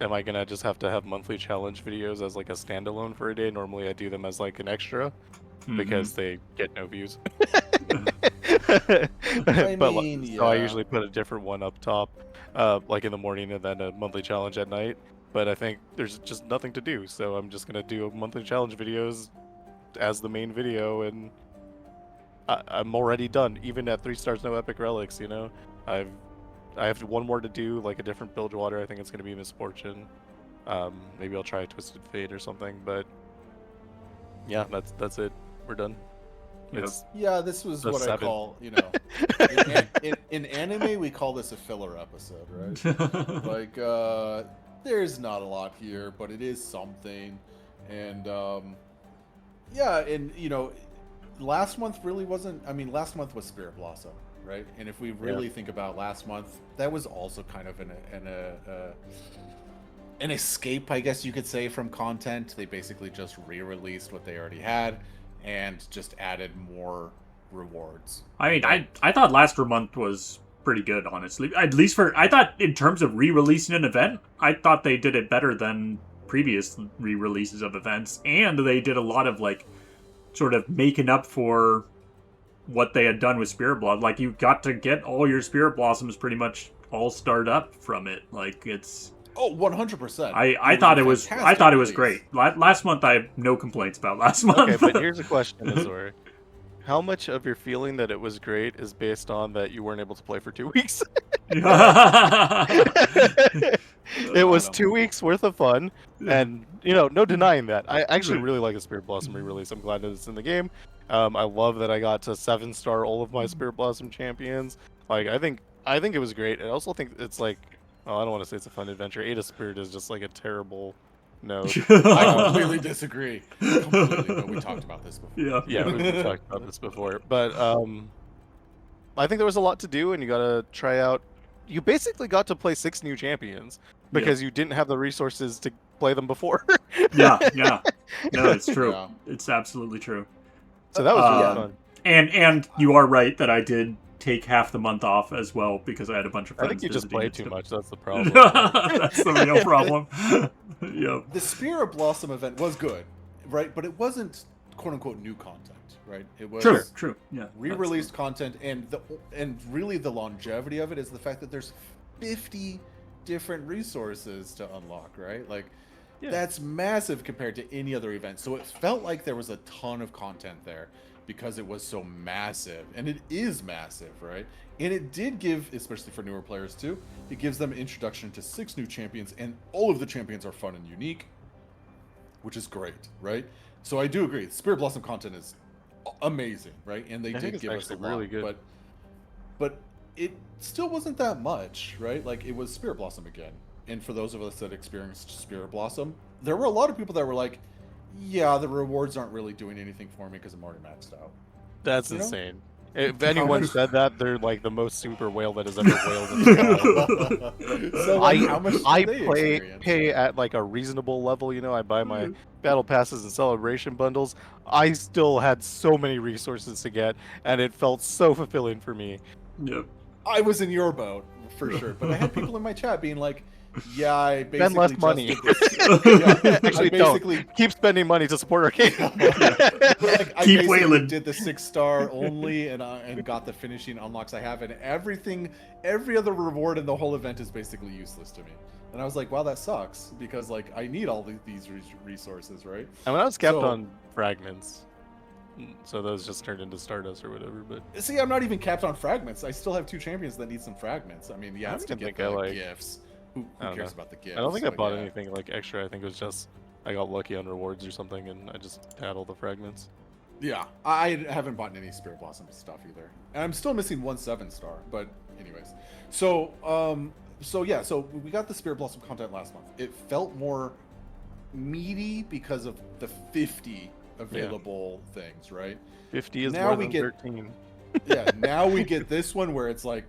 am I gonna just have to have monthly challenge videos as like a standalone for a day? Normally I do them as like an extra because they get no views. I But mean, so I yeah. usually put a different one up top, like in the morning, and then a monthly challenge at night. But I think there's just nothing to do, so I'm just gonna do monthly challenge videos as the main video, and I'm already done. Even at 3 stars, no epic relics. You know, I have one more to do, like a different Bilgewater. I think it's gonna be Misfortune. Maybe I'll try a Twisted Fate or something. But yeah, that's it. We're done. Yep. It's Yeah, this was The what I 7. call, you know, in anime we call this a filler episode, right? Like, there's not a lot here, but it is something, and yeah, and you know, last month really wasn't. I mean, last month was Spirit Blossom, right? And if we really think about last month, that was also kind of an escape, I guess you could say, from content. They basically just re-released what they already had and just added more rewards. I mean, I thought last month was pretty good, honestly. At least I thought in terms of re-releasing an event, I thought they did it better than previous re-releases of events, and they did a lot of like sort of making up for what they had done with Spirit Blood. Like, you got to get all your Spirit Blossoms pretty much all starred up from it. Like, it's... Oh, 100%. I thought it was great. Last month, I have no complaints about last month. Okay, but here's a question, Nazoric. How much of your feeling that it was great is based on that you weren't able to play for 2 weeks? It was 2 weeks worth of fun, and no denying that. I actually really like the Spirit Blossom re-release. I'm glad that it's in the game. I love that I got to 7-star all of my Spirit Blossom champions. Like, I think it was great. I also think it's like, well, I don't want to say it's a fun adventure. Ada Spirit is just like a terrible node. I completely disagree. Completely, but we talked about this before. Yeah, we've talked about this before. But I think there was a lot to do, and you got to try out. You basically got to play 6 new champions because you didn't have the resources to play them before. Yeah. No, it's true. Yeah. It's absolutely true. So that was really fun. And you are right that I did take half the month off as well because I had a bunch of friends. I think you just played too much. That's the problem. That's the real problem. Yep. The Spirit Blossom event was good, right? But it wasn't "quote unquote" new content, right? It was true. Yeah, re-released content, and really the longevity of it is the fact that there's 50 different resources to unlock, right? Like, that's massive compared to any other event. So it felt like there was a ton of content there because it was so massive, and it is massive, right? And it did give, especially for newer players too, it gives them introduction to 6 new champions, and all of the champions are fun and unique, which is great, right? So I do agree, Spirit Blossom content is amazing, right? And they did give us a lot, really good. But it still wasn't that much, right? Like, it was Spirit Blossom again. And for those of us that experienced Spirit Blossom, there were a lot of people that were like, yeah, the rewards aren't really doing anything for me because I'm already maxed out. That's insane. If anyone said that, they're like the most super whale that has ever whaled in the sky. So, like, how much I pay at like a reasonable level, I buy my battle passes and celebration bundles. I still had so many resources to get, and it felt so fulfilling for me. Yep. I was in your boat, for sure. But I had people in my chat being like, yeah, I basically spend less money. Actually, don't. Keep spending money to support our game. I keep whaling. Did the 6-star only, and got the finishing unlocks I have, and every other reward in the whole event is basically useless to me. And I was like, wow, that sucks, because like I need all these resources, right? And when I was capped on fragments, so those just turned into Stardust or whatever. But see, I'm not even capped on fragments. I still have 2 champions that need some fragments. I mean, it's to get the gifts. Who cares about the gifts? I don't think I bought anything like extra. I think it was just I got lucky on rewards or something, and I just had all the fragments. Yeah, I haven't bought any Spirit Blossom stuff either, and I'm still missing 1 7-star. But anyways, so we got the Spirit Blossom content last month. It felt more meaty because of the 50 available things, right? 50 is now more than 13. Yeah, now we get this one where it's like,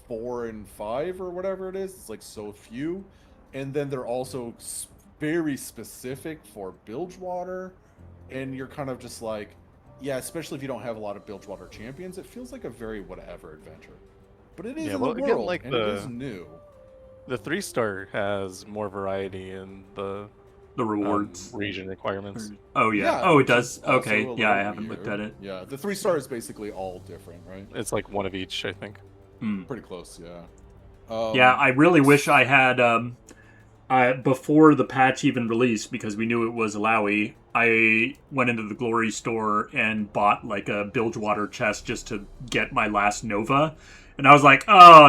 4 and 5 or whatever it is. It's like so few, and then they're also very specific for Bilgewater, and you're kind of just like, especially if you don't have a lot of Bilgewater champions, it feels like a very whatever adventure. But it is in the world, again, like, and it is new. The 3-star has more variety in the rewards region requirements. Oh yeah. Oh, it does. Okay. Yeah, I haven't looked at it. Yeah, the 3-star is basically all different, right? It's like one of each, I think. Pretty close, yeah. I really wish I had before the patch even released, because we knew it was Illaoi. I went into the Glory store and bought like a Bilgewater chest just to get my last Nova. And I was like,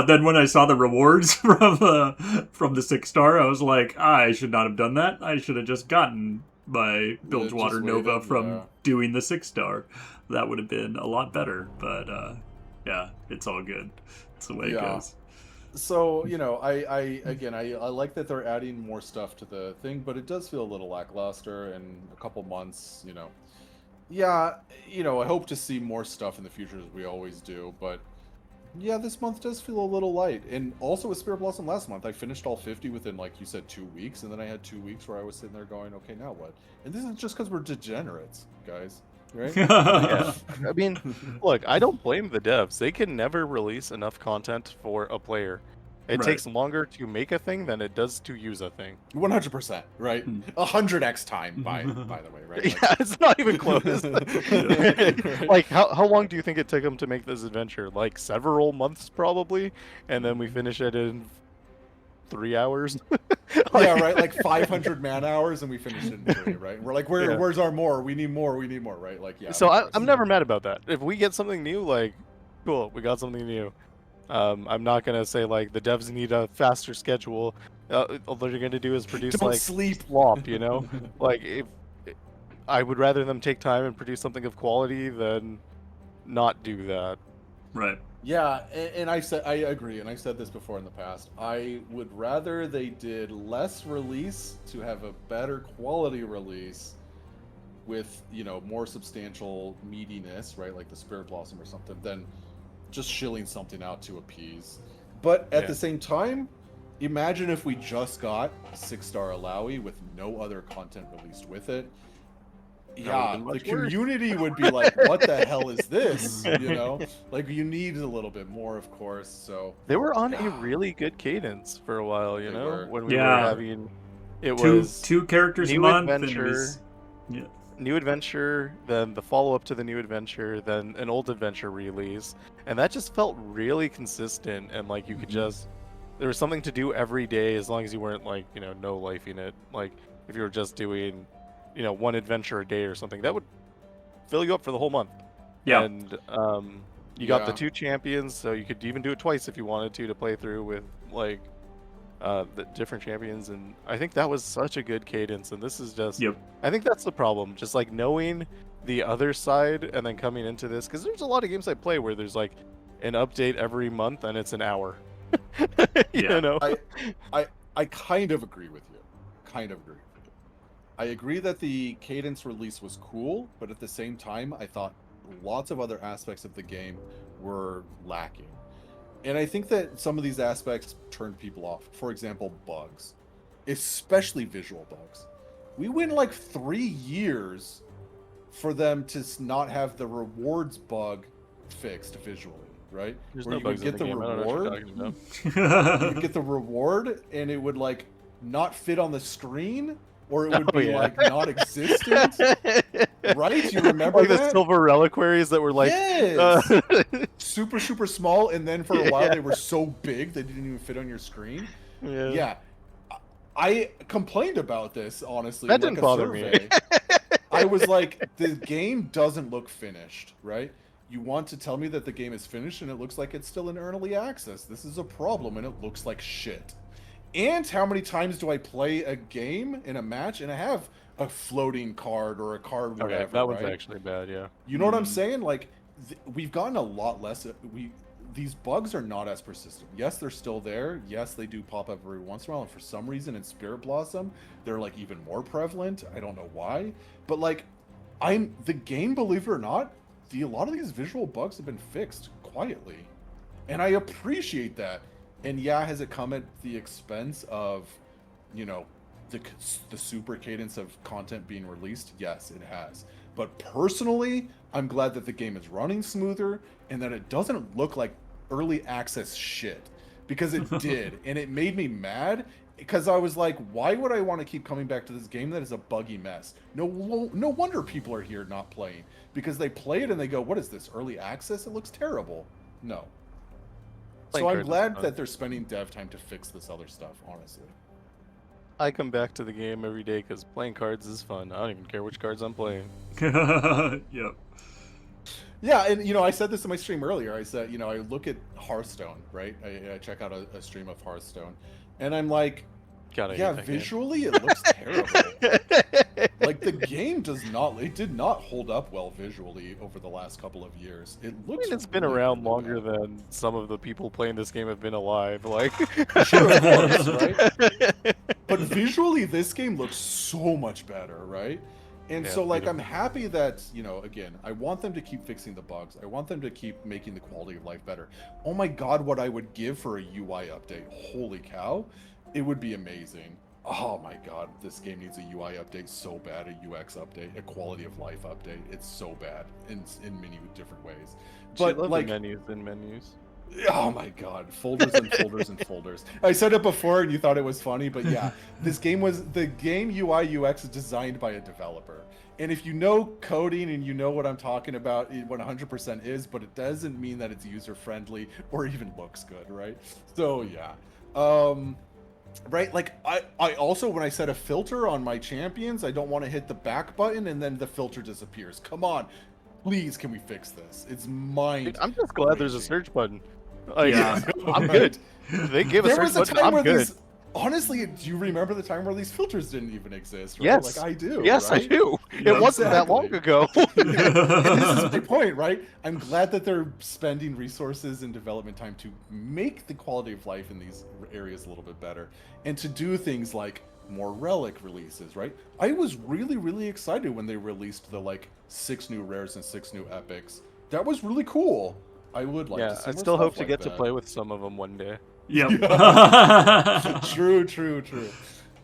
then when I saw the rewards from the 6-star, I was like, I should not have done that. I should have just gotten my Bilgewater Nova from doing the 6-star. That would have been a lot better. But it's all good. It's the way it goes. So, I like that they're adding more stuff to the thing, but it does feel a little lackluster. In a couple months, Yeah, I hope to see more stuff in the future as we always do, but yeah, this month does feel a little light. And also with Spirit Blossom last month, I finished all 50 within, like you said, 2 weeks, and then I had 2 weeks where I was sitting there going, okay, now what? And this is just because we're degenerates, guys, right? Yeah. I mean, look, I don't blame the devs. They can never release enough content for a player. It Right. takes longer to make a thing than it does to use a thing. 100%, right? Hmm. 100x time, by the way, right? Like, Yeah, it's not even close. Right. Like, how long do you think it took them to make this adventure? Like, several months, probably? And then we finish it in 3 hours? Yeah, right. Like 500 man hours, and we finished it in 3, right? We're like, Yeah. where's our more? We need more, right? Like, yeah. So of course. I'm never mad about that. If we get something new, like, cool, we got something new. I'm not gonna say like the devs need a faster schedule. All they're gonna do is produce Don't like sleep. slop, you know. Like if I would rather them take time and produce something of quality than not do that. Right. Yeah, and I agree, and I said this before in the past. I would rather they did less release to have a better quality release with, more substantial meatiness, right? Like the Spirit Blossom or something, than just shilling something out to appease. But at Yeah. the same time, imagine if we just got 6-star Illaoi with no other content released with it. Yeah, been the much worse. community would be like, what the hell is this? Like, you need a little bit more, of course. So They were on a really good cadence for a while, They you know, were. when we Yeah. were having it Two was characters a new month, adventure. and it was new adventure, then the follow-up to the new adventure, then an old adventure release, and that just felt really consistent. And like you could just there was something to do every day as long as you weren't like no lifing it. Like if you were just doing one adventure a day or something, that would fill you up for the whole month. Yeah. And you got the Yeah. 2 champions, so you could even do it twice if you wanted to play through with like the different champions. And I think that was such a good cadence. And this is just Yep. I think that's the problem, just like knowing the other side and then coming into this, because there's a lot of games I play where there's like an update every month and it's an hour. Yeah. You know? I kind of agree with you. I agree that the cadence release was cool, but at the same time, I thought lots of other aspects of the game were lacking. And I think that some of these aspects turned people off. For example, bugs, especially visual bugs. We went like 3 years for them to not have the rewards bug fixed visually, right? There's Where no you would bugs in get the the game. I don't know what you're reward, talking about. you would get the reward, and it would like not fit on the screen, or it would Oh, be yeah. like not existent. Right? You remember like the that? silver reliquaries that were like Yes! Super small, and then for a while Yeah. they were so big they didn't even fit on your screen. yeah. Yeah. I complained about this, honestly. That in, didn't a bother me. survey. I was like, the game doesn't look finished, right? You want to tell me that the game is finished and it looks like it's still in early access. This is a problem, and it looks like shit. And how many times do I play a game in a match and I have a floating card or a card whatever, Okay, that one's right? actually bad, yeah. You know what I'm saying? Like, we've gotten a lot less. These bugs are not as persistent. Yes, they're still there. Yes, they do pop up every once in a while. And for some reason in Spirit Blossom, they're like even more prevalent. I don't know why. But like, the game, believe it or not, a lot of these visual bugs have been fixed quietly. And I appreciate that. And yeah, has it come at the expense of, the super cadence of content being released? Yes, it has. But personally, I'm glad that the game is running smoother and that it doesn't look like early access shit, because it did. And it made me mad, because I was like, why would I want to keep coming back to this game that is a buggy mess? No wonder people are here not playing, because they play it and they go, what is this, early access? It looks terrible. No. Playing So I'm cards is glad fun. that they're spending dev time to fix this other stuff, honestly. I come back to the game every day because playing cards is fun. I don't even care which cards I'm playing. Yep. Yeah, and I said this in my stream earlier. I said, I look at Hearthstone, right? I check out a stream of Hearthstone, and I'm like, God, I yeah, hate that game. visually it looks terrible. Like, the game did not hold up well visually over the last couple of years. It I looks. mean, it's been really, around really longer bad. than some of the people playing this game have been alive. Like, Sure, of course, right? But visually, this game looks so much better, right? And Yeah, so, like, freedom. I'm happy that, again, I want them to keep fixing the bugs. I want them to keep making the quality of life better. Oh my god, what I would give for a UI update. Holy cow. It would be amazing. Oh my god, this game needs a UI update so bad, a UX update, a quality of life update. It's so bad in many different ways. But, love like, the menus. oh my god, folders and folders and folders. I said it before and you thought it was funny, but yeah, the game UI UX is designed by a developer. And if you know coding and you know what I'm talking about, it 100% is, but it doesn't mean that it's user friendly or even looks good, right? So yeah. Right, like I also, when I set a filter on my champions, I don't want to hit the back button and then the filter disappears. Come on, please, can we fix this? It's Dude, I'm just glad there's a search button. Like, Yeah. I'm good. They gave a There search was a button. time I'm where good. these. Honestly, do you remember the time where these filters didn't even exist? Right? Yes. Like I do. Yes, right? I do. Yeah, It wasn't that long exactly. ago. And this is my point, right? I'm glad that they're spending resources and development time to make the quality of life in these areas a little bit better, and to do things like more Relic releases, right? I was really, really excited when they released the 6 new rares and 6 new epics. That was really cool. I would like to see I more still stuff hope to like get to that. play with some of them one day. Yep. True.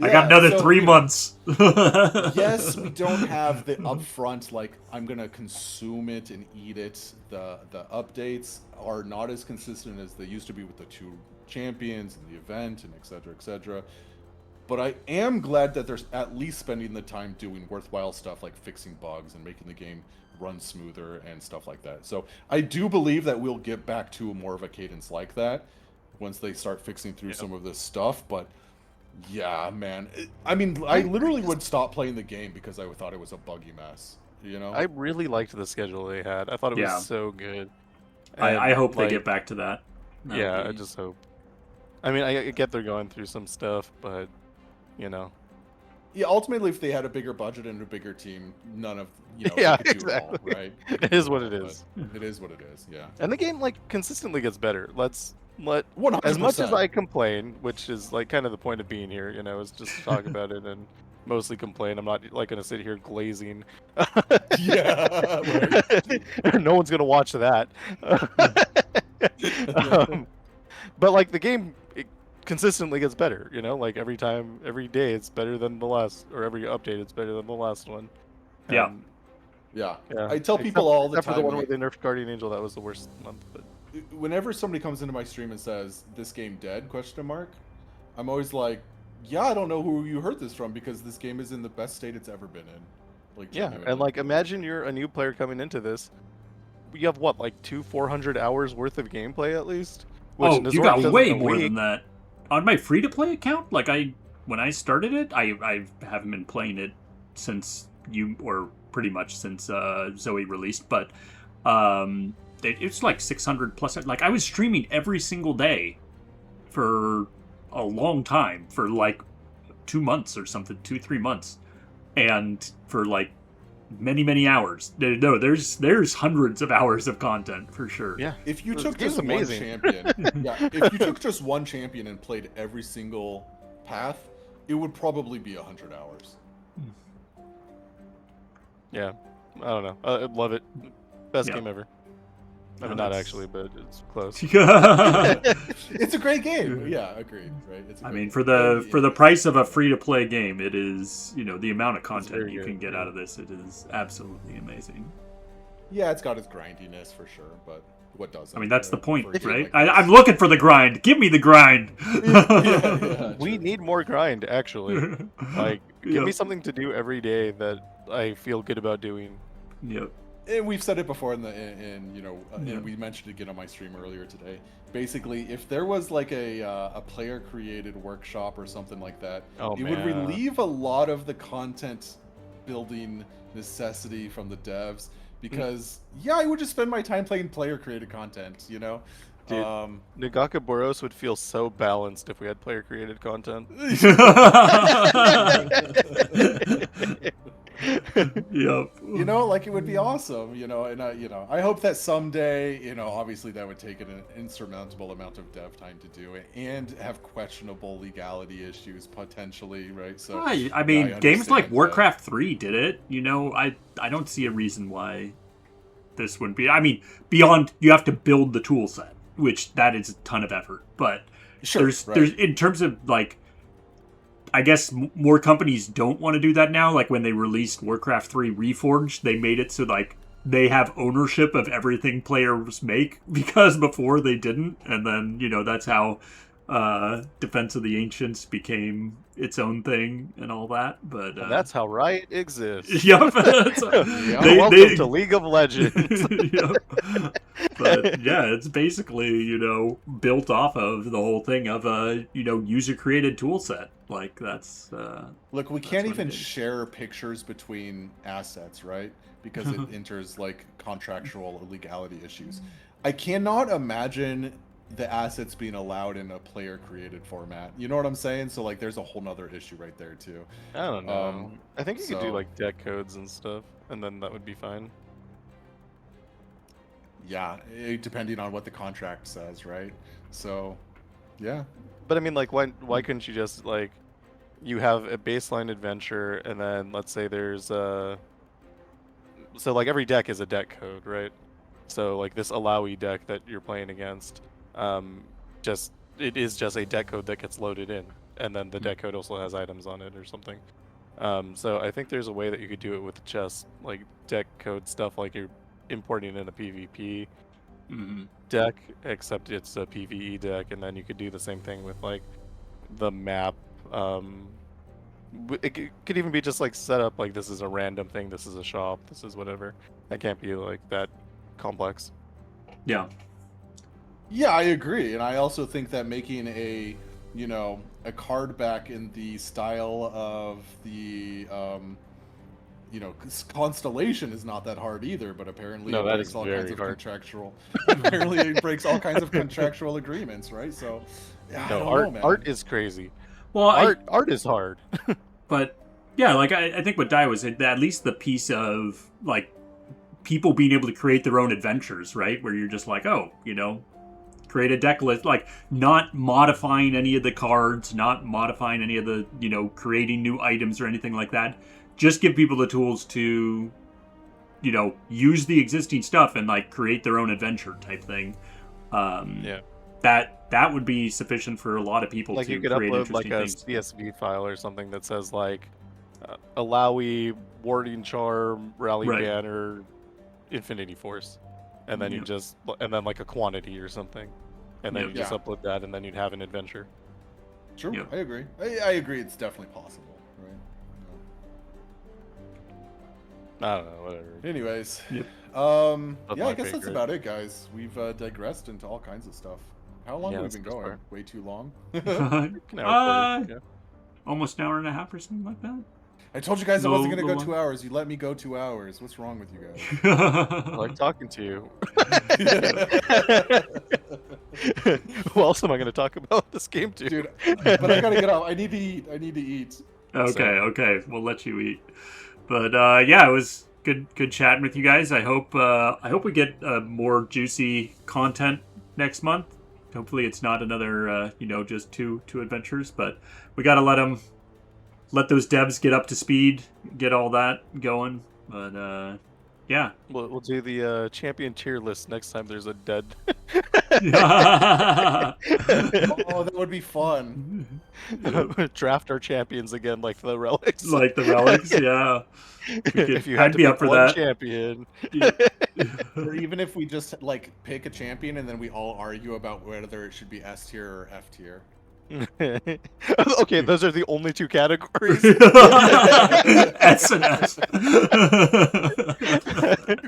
I got Yeah, another so, 3 months. Yes, we don't have the upfront, like, I'm gonna consume it and eat it. The updates are not as consistent as they used to be with the 2 champions and the event and etc. etc. But I am glad that they're at least spending the time doing worthwhile stuff like fixing bugs and making the game run smoother and stuff like that. So I do believe that we'll get back to more of a cadence like that once they start fixing through some of this stuff. But yeah, man, I mean, I literally would stop playing the game because I thought it was a buggy mess. I really liked the schedule they had. I thought it Yeah. was so good. I And, hope they like, get back to that. Yeah, I just hope. I mean, I get they're going through some stuff, but Yeah, ultimately, if they had a bigger budget and a bigger team, none of Yeah, they could do exactly. it all, right? They It could is do what all, it is. but It is what it is. Yeah. And the game consistently gets better. Let 100%. as much as I complain, which is kind of the point of being here, is just to talk about it and mostly complain. I'm not gonna sit here glazing. Yeah. Right. No one's gonna watch that. But the game, it consistently gets better. Every time, every day, it's better than the last, or every update, it's better than the last one. Yeah. And, Yeah. yeah. I tell people all the Except for the time, one where they nerfed Guardian Angel, that was the worst month. But whenever somebody comes into my stream and says this game dead, I'm always like, yeah, I don't know who you heard this from, because this game is in the best state it's ever been in. yeah, Genuinely. and imagine you're a new player coming into this. You have what, 400 hours worth of gameplay at least? Which Oh, you Nazoric got does way in a more week. than that. On my free-to-play account, when I started it, I haven't been playing it since pretty much since Zoe released, but it's 600 plus. I was streaming every single day for a long time, for 2 months or something, 2-3 months, and for many hours. No, there's hundreds of hours of content for sure. Yeah. If you This took game's just one amazing. champion, if you took just one champion and played every single path, it would probably be 100 hours. Yeah, I don't know. I love it. Best Yeah. game ever. I No, mean, not that's- actually, but it's close. It's a great game. Yeah, agreed. Right. It's a I great mean, game. for the price of a free-to-play game, it is, the amount of content very you good, can get yeah. out of this, it is absolutely amazing. Yeah, it's got its grindiness for sure, but what doesn't? I mean, that's the right? point, For a game right? like I'm this. looking for the grind. Give me the grind. Yeah, We true. need more grind, actually. Give Yep. me something to do every day that I feel good about doing. Yep. And we've said it before Yeah. and we mentioned it again on my stream earlier today. Basically, if there was a player created workshop or something like that, Oh, it would man. relieve a lot of the content building necessity from the devs, because I would just spend my time playing player created content, Dude. Nagakabouros would feel so balanced if we had player created content. Yep. You know, like it would be awesome, you know, and I hope that someday, obviously that would take an insurmountable amount of dev time to do it and have questionable legality issues potentially, right? So I mean, games like Warcraft 3 did it. I don't see a reason why this wouldn't be. I mean, beyond you have to build the tool set, which that is a ton of effort. But there's in terms of like, I guess more companies don't want to do that now. Like when they released Warcraft 3 Reforged, they made it so like they have ownership of everything players make, because before they didn't. And then, that's how Defense of the Ancients became its own thing and all that. But that's how Riot exists. Yep. Welcome to League of Legends. Yep. But yeah, it's basically, built off of the whole thing of a, user-created tool set. Like that's look, we can't even share pictures between assets, right? Because it enters like contractual illegality issues. I cannot imagine the assets being allowed in a player created format. You know what I'm saying? So like there's a whole nother issue right there too. I don't know. I think you could do like deck codes and stuff, and then that would be fine. Yeah, depending on what the contract says, right? So yeah. But I mean, like, why couldn't you just like, you have a baseline adventure, and then let's say there's so like every deck is a deck code, right? So like this Illaoi deck that you're playing against, it is just a deck code that gets loaded in, and then the deck code also has items on it or something. So I think there's a way that you could do it with just like deck code stuff, like you're importing in a PvP deck, except it's a PvE deck, and then you could do the same thing with like the map. It could even be just like set up like this is a random thing, this is a shop, this is whatever. That can't be like that complex. Yeah. Yeah, I agree, and I also think that making a card back in the style of the Constellation is not that hard either, but apparently it breaks all kinds of contractual. Apparently it breaks all kinds of contractual agreements, right? So, yeah, art is crazy. Well, art is hard. But yeah, like I think what Dai was at least the piece of like people being able to create their own adventures, right? Where you're just like, create a deck list, like not modifying any of the cards, not modifying any of the, creating new items or anything like that. Just give people the tools to, use the existing stuff and like create their own adventure type thing. That would be sufficient for a lot of people like to create interesting things. Like you could upload like a CSV file or something that says like Illaoi, Warding Charm, Rally Banner, Infinity Force, and then and then like a quantity or something, and then you just upload that, and then you'd have an adventure. True, I agree. I agree. It's definitely possible, right? I don't know, whatever. Anyways, I guess that's about it, guys. We've digressed into all kinds of stuff. How long have we been going? Way too long? Almost an hour and a half or something like that. I told you guys I wasn't going to go 2 hours. You let me go 2 hours. What's wrong with you guys? I like talking to you. Who else am I going to talk about this game to? Dude, but I got to get off. I need to eat. Okay. We'll let you eat. But it was good chatting with you guys. I hope we get more juicy content next month. Hopefully it's not another just two adventures, but we got to let those devs get up to speed, get all that going. But yeah, we'll do the champion tier list next time there's a dead. Oh, that would be fun. Draft our champions again, like the relics. Like the relics, yeah. If you had to be up for that champion, or even if we just like pick a champion and then we all argue about whether it should be S tier or F tier. Okay, those are the only two categories. S and S.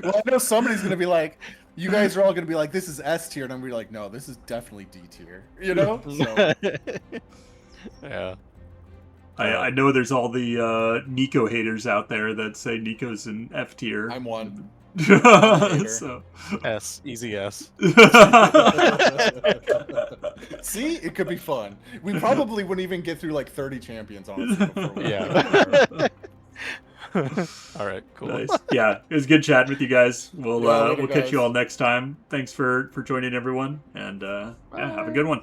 Well, I know somebody's gonna be like, you guys are all gonna be like, this is S tier, and I'm gonna be like, no, this is definitely D tier. So. Yeah. I know there's all the Nico haters out there that say Nico's an F tier. I'm one. So. S, easy S. See, it could be fun. We probably wouldn't even get through like 30 champions, honestly. Yeah. All right, cool. Nice. Yeah, it was good chatting with you guys. We'll Yeah, later, we'll catch you guys. all next time. Thanks for joining everyone, and yeah, have a good one.